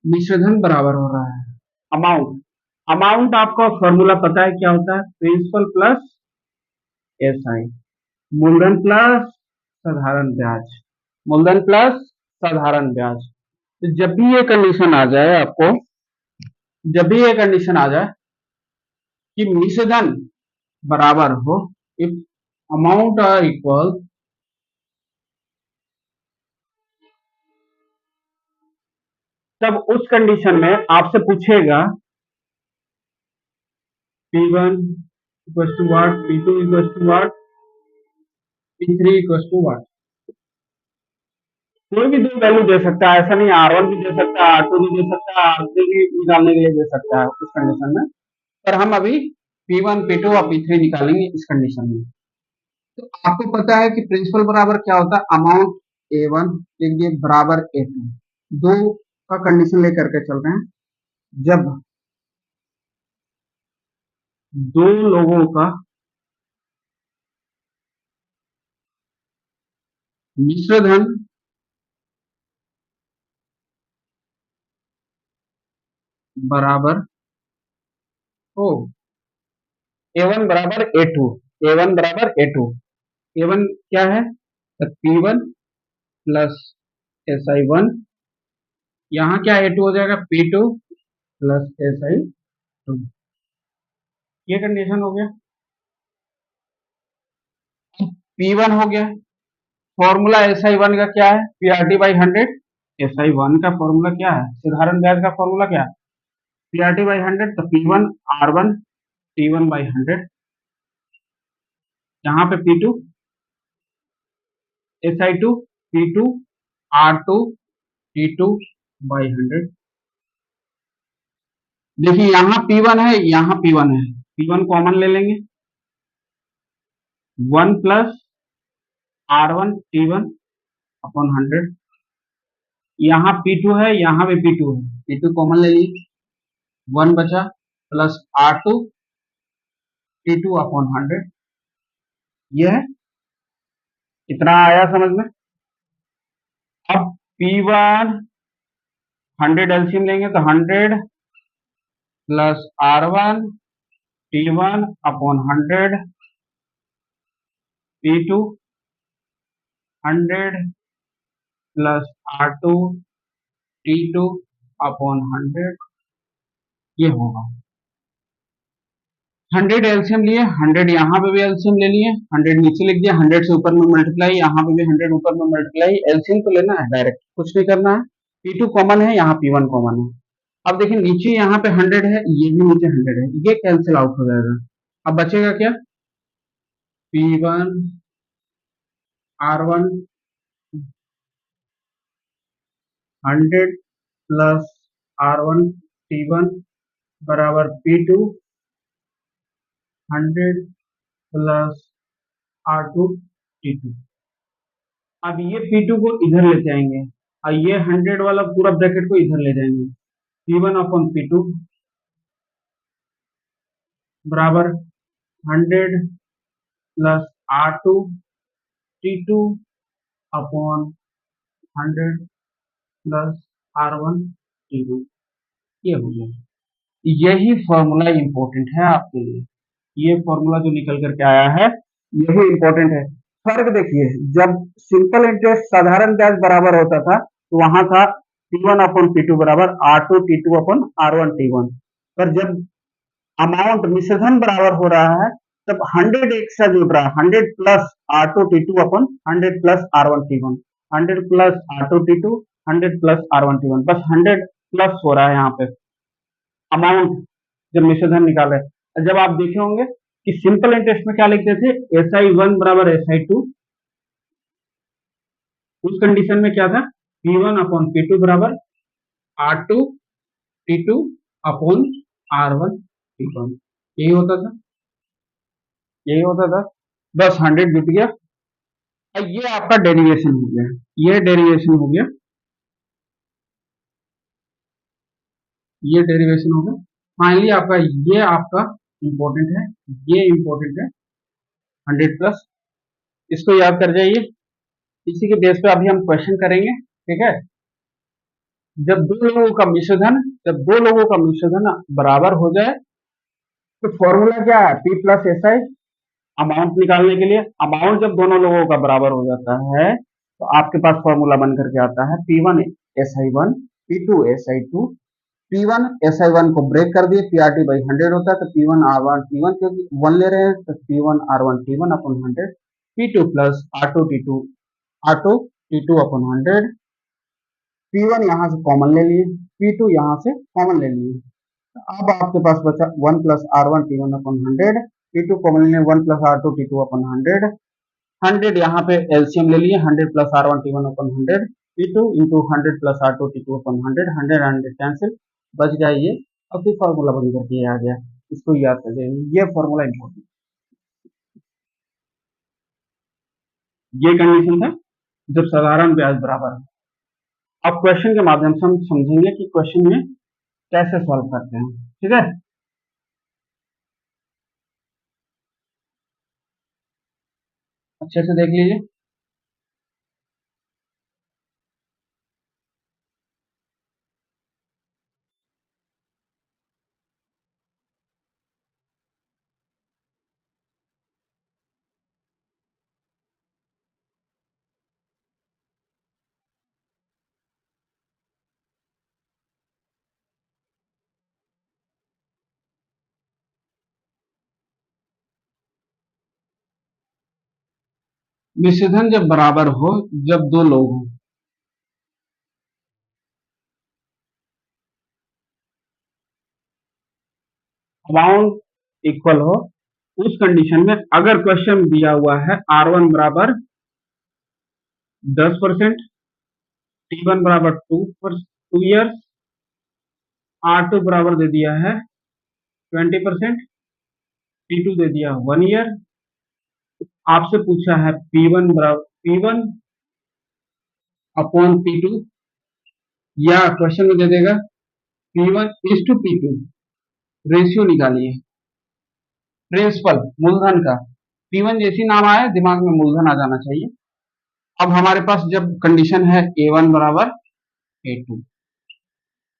मिश्र धन बराबर हो रहा है अमाउंट। अमाउंट आपका फॉर्मूला पता है क्या होता है? प्रिंसिपल प्लस एसआई, मूलधन प्लस साधारण ब्याज, मूलधन प्लस साधारण ब्याज। तो जब भी ये कंडीशन आ जाए आपको, जब भी ये कंडीशन आ जाए कि मिश्र धन बराबर हो, इफ अमाउंट आर इक्वल, तब उस कंडीशन में आपसे पूछेगा P1 equal to what, P2 equal to what, P3 equal to what. कोई भी दो वैल्यू दे सकता है, ऐसा नहीं, R1 भी दे सकता है, R2 भी दे सकता है, R3 भी निकालने के लिए दे सकता है उस कंडीशन में। पर हम अभी P1, P2 और P3 निकालेंगे इस कंडीशन में। तो आपको पता है कि प्रिंसिपल बराबर क्या होता है? अमाउंट A1 लिख दिए बराबर A2। दो का कंडीशन लेकर के चल रहे हैं, जब दो लोगों का मिश्र धन बराबर हो, A1 बराबर A2, A1 बराबर A2, A1 क्या है? तो P1 प्लस SI1, यहाँ क्या A2 हो जाएगा? P2 plus SI2। ये कंडीशन हो गया। P1 हो गया, फॉर्मूला SI1 का क्या है? PRT by 100। SI1 का फॉर्मूला क्या है? साधारण ब्याज का फॉर्मूला क्या है? PRT by 100। तो P1 R1 T1 बाई 100, यहाँ पे P2 SI2 P2 R2 T2 by 100। देखिए यहाँ P1 है, यहाँ P1 है, P1 कॉमन ले लेंगे, 1 प्लस R1 T1 अपॉन 100। यहाँ P2 है, यहाँ भी P2 है, P2 कॉमन ले लीजिए, 1 बचा प्लस R2 T2 अपॉन 100। ये है, इतना आया समझ में? अब P1 100 एलसीएम लेंगे तो 100 plus R1 T1 upon 100, P2 100 plus R2 T2 upon 100, ये होगा 100 एलसीएम लिए, 100 यहाँ पे भी एलसीएम ले लिए, 100 नीचे लिख दिया, 100 से ऊपर में मल्टीप्लाई, यहाँ पे भी 100 ऊपर में मल्टीप्लाई, एलसीएम तो लेना है डायरेक्ट, कुछ नहीं करना है। P2 कॉमन है, यहाँ P1 कॉमन है, अब देखिए नीचे यहाँ पे 100 है, ये भी नीचे 100 है, ये कैंसिल आउट हो जाएगा। अब बचेगा क्या? P1 R1 100 plus R1 T1 बराबर P2 100 प्लस R2 T2। अब ये P2 को इधर लेते आएंगे और ये 100 वाला पूरा ब्रैकेट को इधर ले जाएंगे। P1 अपॉन P2 बराबर 100 plus R2 T2 upon 100 plus R1 T1। ये हो गया। यही फॉर्मूला इंपॉर्टेंट है आपके लिए। ये फॉर्मूला जो निकल करके आया है यही इंपॉर्टेंट है। फर्क देखिए, जब सिंपल इंटरेस्ट साधारण ब्याज बराबर होता था तो वहां था P1 अपॉन P2 बराबर R2 T2 upon R1 T1। पर जब अमाउंट मिश्रधन बराबर हो रहा है तब 100 एक्स्ट्रा जुड़ रहा है, 100 plus R2 T2 upon 100 plus R1 T1, 100 plus R2 T2, 100 plus R1 T1, बस 100 प्लस हो रहा है यहाँ पे अमाउंट जब मिश्रधन निकाले। जब आप देखे होंगे कि सिंपल इंटरेस्ट में क्या लिखते थे, SI1 बराबर SI2, उस कंडीशन में क्या था, P1 अपॉन P2 बराबर R2 T2 upon R1 T1। यही होता था, यही होता था। बस 100 जुट गया। ये आपका डेरिवेशन हो गया, ये डेरिवेशन हो गया, ये डेरिवेशन हो गया। फाइनली आपका ये आपका इंपॉर्टेंट है, ये इंपॉर्टेंट है 100 प्लस। इसको याद कर जाइए। इसी के बेस पे अभी हम क्वेश्चन करेंगे, ठीक है। जब दो लोगों का मिश्रधन बराबर हो जाए तो फॉर्मूला क्या है, P plus S I. Amount निकालने के लिए अमाउंट जब दोनों लोगों का बराबर हो जाता है तो आपके पास फॉर्मूला बन करके आता है P1 SI1 P2 SI2। P1 SI1 को ब्रेक कर दिए, PRT बाई 100 होता है तो P1 R1 T1, क्योंकि 1 ले रहे हैं तो P1 R1 T1 upon 100। P2 plus R2 T2 upon 100। P1 यहाँ से कॉमन ले लिए, P2 यहाँ से कॉमन ले लिए। अब आपके पास बचा 1 plus R1 T1 upon 100। T2 common लेने 1 प्लस R2 T2 अपॉन 100। 100 यहाँ पे एलसीएम ले लिए, 100 plus R1 T1 upon 100। P2 into 100 plus R2 T2 upon 100। 100 100 cancel, बच गया ये। अब फिर फॉर्मूला बन करके आ गया, इसको याद कर जाइए, ये फॉर्मूला इंपॉर्टेंट। ये कंडीशन था जब साधारण ब्याज बराबर है। अब क्वेश्चन के माध्यम से हम समझेंगे कि क्वेश्चन में कैसे सॉल्व करते हैं, ठीक है। अच्छे से देख लीजिए। मिश्रधन जब बराबर हो, जब दो लोग हो, अमाउंट इक्वल हो, उस कंडीशन में अगर क्वेश्चन दिया हुआ है R1 बराबर 10%, T1 बराबर 2 ईयर्स, R2 बराबर दे दिया है 20%, T2 दे दिया 1 ईयर। आपसे पूछा है P1 बराबर P1 अपॉन P2, या क्वेश्चन में दे देगा P1 is to P2, ratio निकालिए प्रिंसिपल मूलधन का। P1 जैसी नाम आए दिमाग में मूलधन आ जाना चाहिए। अब हमारे पास जब कंडीशन है A1 बराबर A2,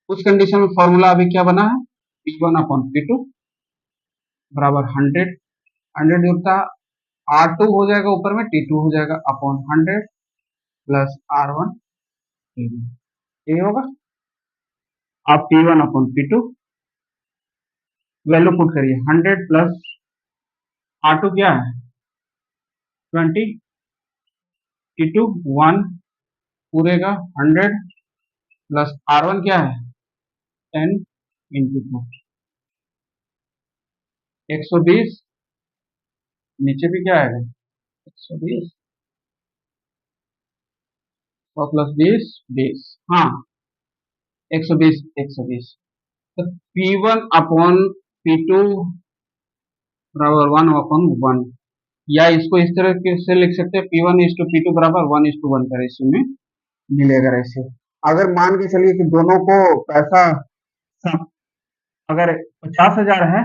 उस कंडीशन में फॉर्मूला अभी क्या बना है, P1 अपॉन P2 बराबर 100, 100 जुड़ता R2 हो जाएगा, ऊपर में T2 हो जाएगा अपॉन 100 प्लस R1 T1, ये होगा। आप P1 upon P2 value put करिए, 100 प्लस R2 क्या है 20, T2 1 पूरे का 100 प्लस R1 क्या है 10 × 2, 120, नीचे भी क्या आएगा 120, 100 + 20, 20, हाँ 120, 120। तो P1/P2 बराबर 1/1, या इसको इस तरह से लिख सकते हैं, P1:P2 बराबर 1:1 का रेशियो में मिलेगा रेशियो। अगर मान के चलिए कि दोनों को पैसा अगर 50,000 है,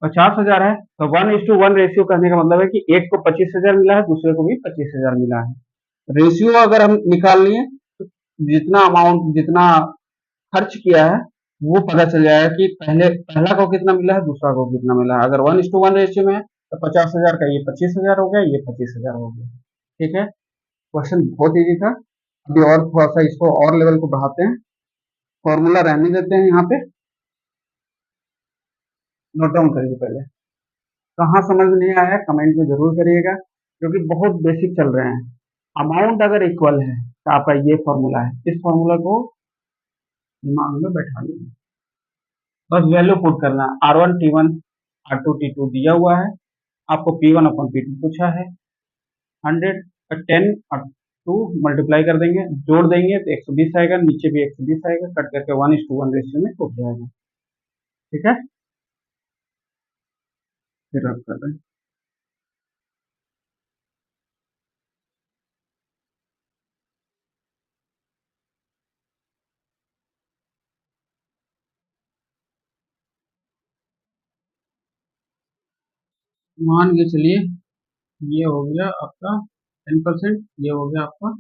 50,000 है, तो 1:1 रेशियो कहने का मतलब है कि एक को 25,000 मिला है, दूसरे को भी 25,000 मिला है। रेशियो अगर हम निकाल लिए तो जितना अमाउंट, जितना खर्च किया है, वो पता चल जाएगा कि पहला को कितना मिला है, दूसरा को कितना मिला है। अगर 1:1 रेशियो में है तो 50,000 का ये 25,000 हो गया, ये 25,000 हो गया। ठीक है, क्वेश्चन बहुत इजी था। अभी और थोड़ा सा इसको और लेवल को बढ़ाते हैं, फॉर्मूला रहने देते हैं यहाँ पे, नोट डाउन करिए पहले। कहाँ समझ नहीं आया कमेंट में जरूर करिएगा, क्योंकि बहुत बेसिक चल रहे हैं। अमाउंट अगर इक्वल है तो आपका ये फॉर्मूला है, इस फॉर्मूला को दिमाग में बैठा लीजिए। बस वैल्यू पुट करना है, R1T1 R2T2 दिया हुआ है, आपको P1/P2 पूछा है, 100 और 10 और 2 मल्टीप्लाई कर देंगे, जोड़ देंगे तो 120 आएगा, नीचे भी 120 आएगा, कट करके 1:1 रेशियो में टूट जाएगा। ठीक है, फिर रब कर रहे हैं। मान के चलिए ये हो गया आपका 10%, ये हो गया आपका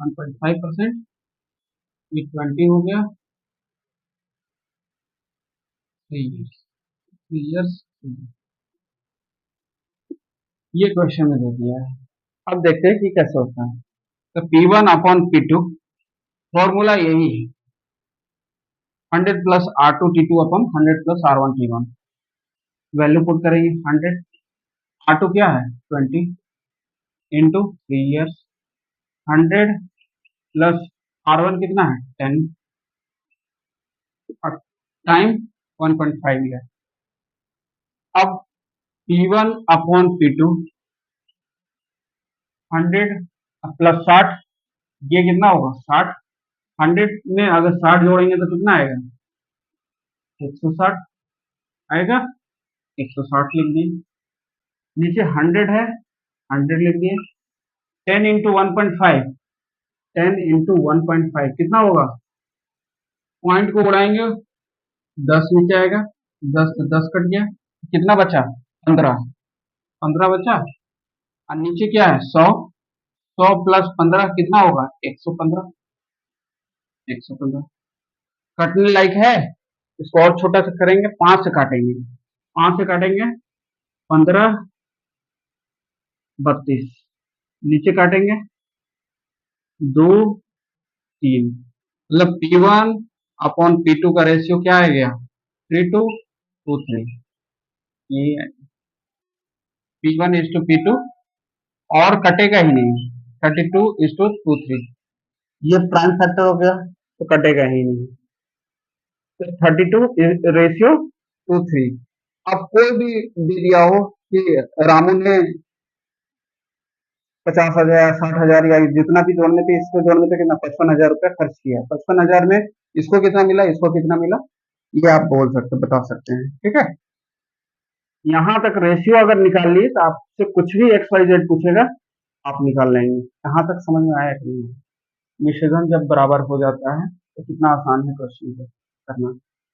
1.5%, ये 20 हो गया 3 ईयर्स। ये क्वेश्चन में दे दिया है। अब देखते हैं कि कैसे होता है। तो P1/P2 फॉर्मूला यही है, 100 + R2T2/100 + R1T1। वैल्यू पुट करेंगे, 100, R2 क्या है 20 इंटू 3 ईयर्स, 100 प्लस R1 कितना है 10 टाइम 1.5 ईयर। अब P1/P2 100 प्लस 60, ये कितना होगा 60, 100 में अगर 60 जोड़ेंगे तो कितना आएगा 160 आएगा, 160 लिख दिए। नीचे 100 है, 100 लिख दिए। 10 × 1.5, 10 × 1.5 कितना होगा, पॉइंट को उड़ाएंगे 10 नीचे आएगा, 10 से 10 कट गया, कितना बचा 15, 15 बचा। और नीचे क्या है 100, 100 + 15 कितना होगा 115, 115 कटने लायक है। इसको और छोटा सा करेंगे, 5 से काटेंगे, 5 से काटेंगे 15, 32, नीचे काटेंगे 2, 3, मतलब P1/P2 का रेशियो क्या आ गया 3:2, 3। ये P1:P2 और कटेगा ही नहीं, 32:3, ये प्राइम फैक्टर हो गया तो कटेगा ही नहीं, तो 32:3। अब कोई भी दे दिया हो कि रामू ने 50,000, 60,000 या जितना भी जोड़ने पे, इसको जोड़ने पे कितना 55,000 रुपया खर्च किया, 55,000 में इसको कितना मिला, इसको कितना मिला, ये आप बोल सकते, बता सकते हैं। ठीक है, यहाँ तक रेशियो अगर निकाल लिए तो आपसे कुछ भी XYZ पूछेगा आप निकाल लेंगे। यहाँ तक समझ में आया कि नहीं? मिश्रण जब बराबर हो जाता है तो कितना आसान है क्वेश्चन को करना।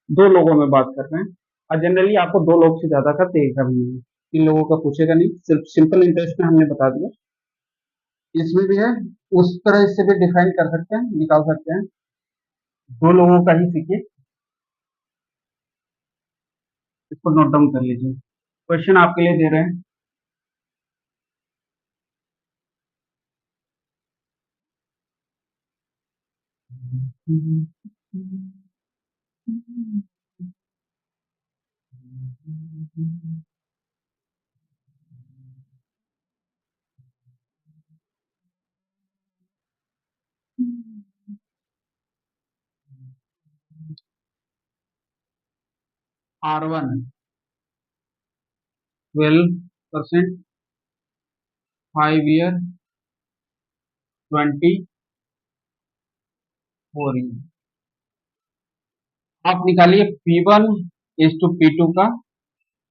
दो लोगों में बात कर रहे हैं, और जनरली आपको दो लोग से ज्यादा का देगा भी नहीं, तीन लोगों का पूछेगा नहीं, सिर्फ सिंपल इंटरेस्ट में हमने बता दिया। इसमें भी है, उस तरह इससे भी डिफाइन कर सकते हैं, निकाल सकते हैं। दो लोगों का ही सीखिए, इसको नोट डाउन कर लीजिए। क्वेश्चन आपके लिए दे रहे हैं, R1 12%, 5 ईयर 24 ईयर। आप निकालिए P1 इज टू P2 का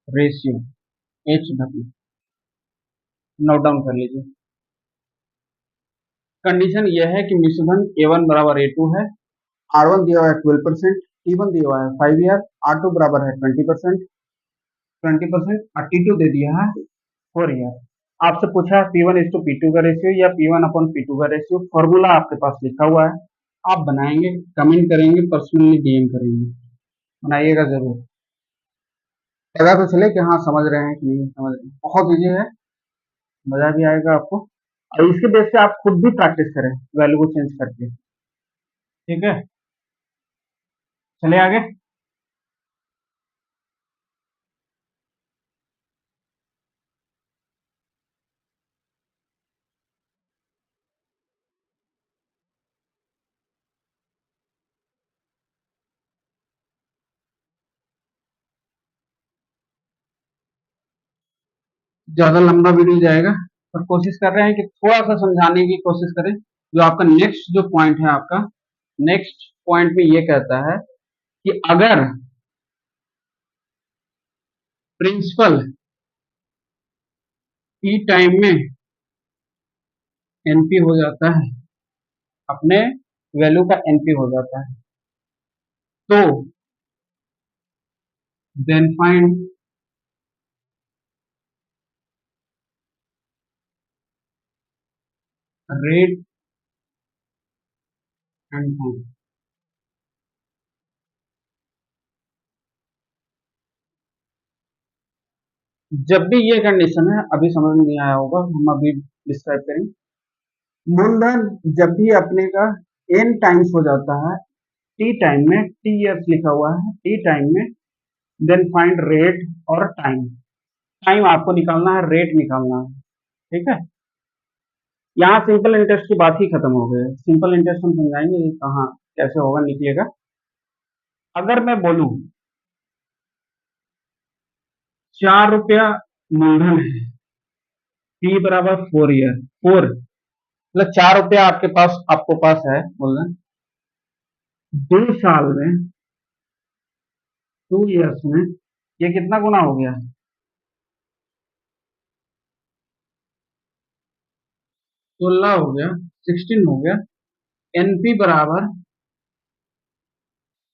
रेशियो, HW नोट डाउन कर लीजिए। कंडीशन यह है कि मिश्रण A1 बराबर A2 है, R1 दिया हुआ है 12%, T1 दिया हुआ है 5 ईयर, R2 बराबर है 20%, 20% और T2 दे दिया है 4 ईयर। आपसे पूछा है P1 इज टू P2 का रेशियो या P1 अपॉन P2 का रेशियो, फॉर्मूला आपके पास लिखा हुआ है, आप बनाएंगे, कमेंट करेंगे, पर्सनली DM करेंगे, बनाइएगा जरूर। पता तो चले कि हाँ समझ रहे हैं कि नहीं समझ रहे हैं। बहुत इजी है, मजा भी आएगा आपको, और इसके बेस पे आप खुद भी प्रैक्टिस करें वैल्यू को चेंज करके। ठीक है, चलिए आगे। ज्यादा लंबा वीडियो जाएगा, पर कोशिश कर रहे हैं कि थोड़ा सा समझाने की कोशिश करें। जो आपका नेक्स्ट जो पॉइंट है, आपका नेक्स्ट पॉइंट में ये कहता है कि अगर प्रिंसिपल टी टाइम में एनपी हो जाता है, अपने वैल्यू का एनपी हो जाता है, तो then find rate and time. जब भी ये कंडीशन है, अभी समझ में नहीं आया होगा, हम अभी डिस्क्राइब करेंगे। मूलधन जब भी अपने का एन टाइम्स हो जाता है, टी टाइम में, टी ईयर्स लिखा हुआ है, टी टाइम में, देन फाइंड रेट और टाइम। टाइम आपको निकालना है, रेट निकालना है। ठीक है, यहाँ सिंपल इंटरेस्ट की बात ही खत्म हो गई है। सिंपल इंटरेस्ट हम समझाएंगे कहाँ कैसे होगा, निकलेगा। अगर मैं बोलूं 4 रुपया मूलधन है, टी बराबर 4 ईयर, 4 मतलब 4 रुपया आपके पास, आपको पास है मूलधन, 2 साल में, 2 ईयर्स में ये कितना गुना हो गया, 16 हो गया, 16 हो गया। एनपी बराबर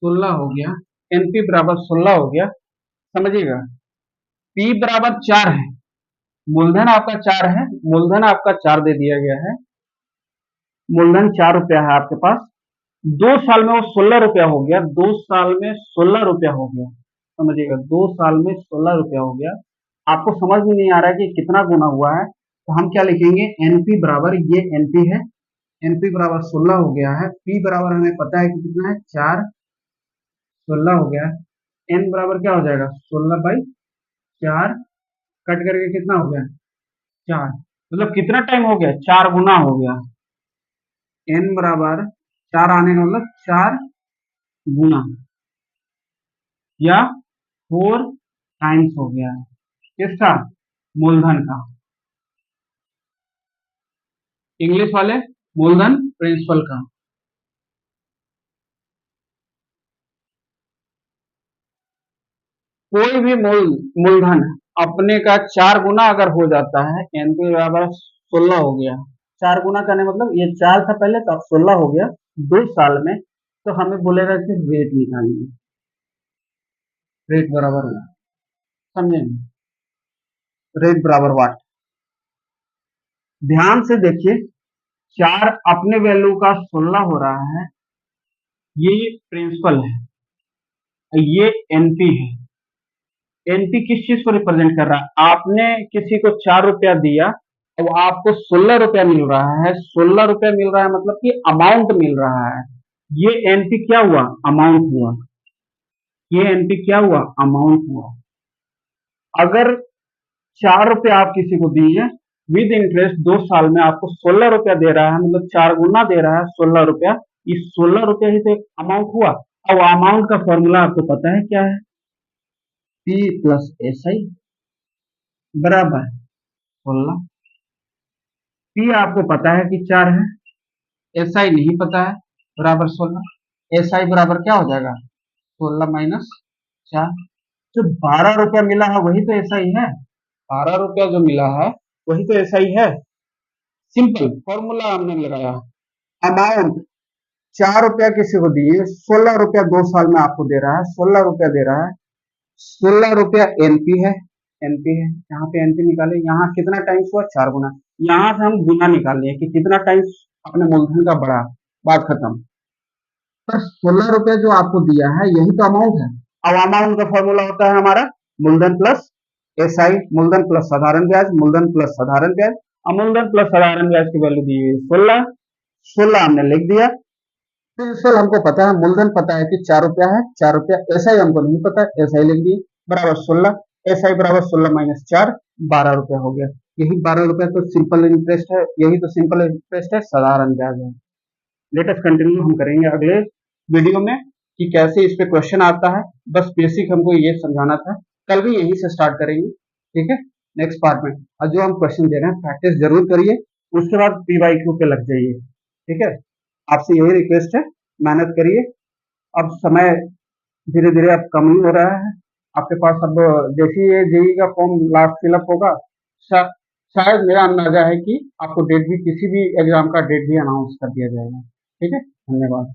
16 हो गया, एनपी बराबर 16 हो गया। समझिएगा, पी बराबर 4 है, मूलधन आपका 4 है, मूलधन आपका 4 दे दिया गया है, मूलधन 4 रुपया है आपके पास। 2 साल में वो 16 रुपया हो गया, 2 साल में 16 रुपया हो गया। समझिएगा, 2 साल में 16 रुपया हो गया। आपको समझ में नहीं आ रहा है कि कितना गुना हुआ है, तो हम क्या लिखेंगे, एनपी बराबर, ये एनपी है, एनपी बराबर 16 हो गया है, पी बराबर हमें पता है कि कितना है 4, 16 हो गया है। एन बराबर क्या हो जाएगा, 16/4, कट करके कितना हो गया 4, मतलब कितना टाइम हो गया, 4 गुना हो गया। एन बराबर 4 आने का मतलब 4 गुना या 4 टाइम्स हो गया है, किसका, मूलधन का। इंग्लिश वाले, मूलधन प्रिंसिपल का। कोई भी मूलधन अपने का 4 गुना अगर हो जाता है, एनपी बराबर 16 हो गया, 4 गुना करने मतलब ये 4 था पहले, तो अब 16 हो गया 2 साल में, तो हमें बोलेगा कि रेट निकालिए, रेट बराबर हुआ, समझे, रेट बराबर वाट। ध्यान से देखिए, 4 अपने वैल्यू का 16 हो रहा है, ये प्रिंसिपल है, ये एनपी है। एनपी किस चीज को रिप्रेजेंट कर रहा है, आपने किसी को 4 रुपया दिया, अब आपको 16 रुपया मिल रहा है, 16 रुपया मिल रहा है मतलब कि अमाउंट मिल रहा है। ये एनपी क्या हुआ, अमाउंट हुआ, ये एनपी क्या हुआ, अमाउंट हुआ। अगर 4 रुपया आप किसी को दिए विद इंटरेस्ट, 2 साल में आपको 16 रुपया दे रहा है, मतलब 4 गुना दे रहा है 16 रुपया, इस 16 रुपया ही तो अमाउंट हुआ। अब अमाउंट का फॉर्मूला आपको पता है क्या है, P प्लस SI बराबर 16। P आपको पता है कि 4 है, SI नहीं पता है, बराबर 16। SI बराबर क्या हो जाएगा? 16 माइनस 4। जो 12 रुपया मिला है वही तो SI है। 12 रुपया जो मिला है वही तो SI है। सिंपल फॉर्मूला हमने लगाया। अमाउंट 4 रुपया किसी को दिए, 16 रुपया 2 साल में आपको दे रहा है, 16 रुपया दे रहा है। 16 रुपया एनपी है, एनपी है। यहाँ पे एनपी निकाले, यहाँ कितना टाइम्स हुआ? 4 गुना। यहाँ से हम गुना निकाल लिए कि कितना टाइम्स अपने मूलधन का बढ़ा। बात खत्म। पर 16 रुपया जो आपको दिया है यही तो अमाउंट है। अब अमाउंट का फॉर्मूला होता है हमारा मूलधन प्लस एसआई, मूलधन प्लस साधारण ब्याज, मूलधन प्लस साधारण ब्याज। मूलधन प्लस साधारण ब्याज की वैल्यू दी हुई 16, 16 हमने लिख दिया। प्रिंसिपल हमको पता है, मूलधन पता है कि 4 रुपया है, 4 रुपया। एसआई हमको नहीं पता, एसआई लिख दिए बराबर 16। एसआई बराबर 16 माइनस 4, 12 रुपया हो गया। यही 12 रुपया तो सिंपल इंटरेस्ट है, यही तो सिंपल इंटरेस्ट है, साधारण ब्याज है। लेटेस्ट कंटिन्यू हम करेंगे अगले वीडियो में कि कैसे इस पे क्वेश्चन आता है। बस बेसिक हमको ये समझाना था, कल भी यहीं से स्टार्ट करेंगे, ठीक है, नेक्स्ट पार्ट में। और जो हम क्वेश्चन दे रहे हैं प्रैक्टिस जरूर करिए, उसके बाद PYQ पे लग जाइए, ठीक है। आपसे यही रिक्वेस्ट है, मेहनत करिए। अब समय धीरे धीरे अब कम ही हो रहा है आपके पास। अब जैसे ये जेई का फॉर्म लास्ट फिलअप होगा, शायद मेरा अंदाजा है कि आपको डेट भी, किसी भी एग्जाम का डेट भी अनाउंस कर दिया जाएगा, ठीक है। धन्यवाद।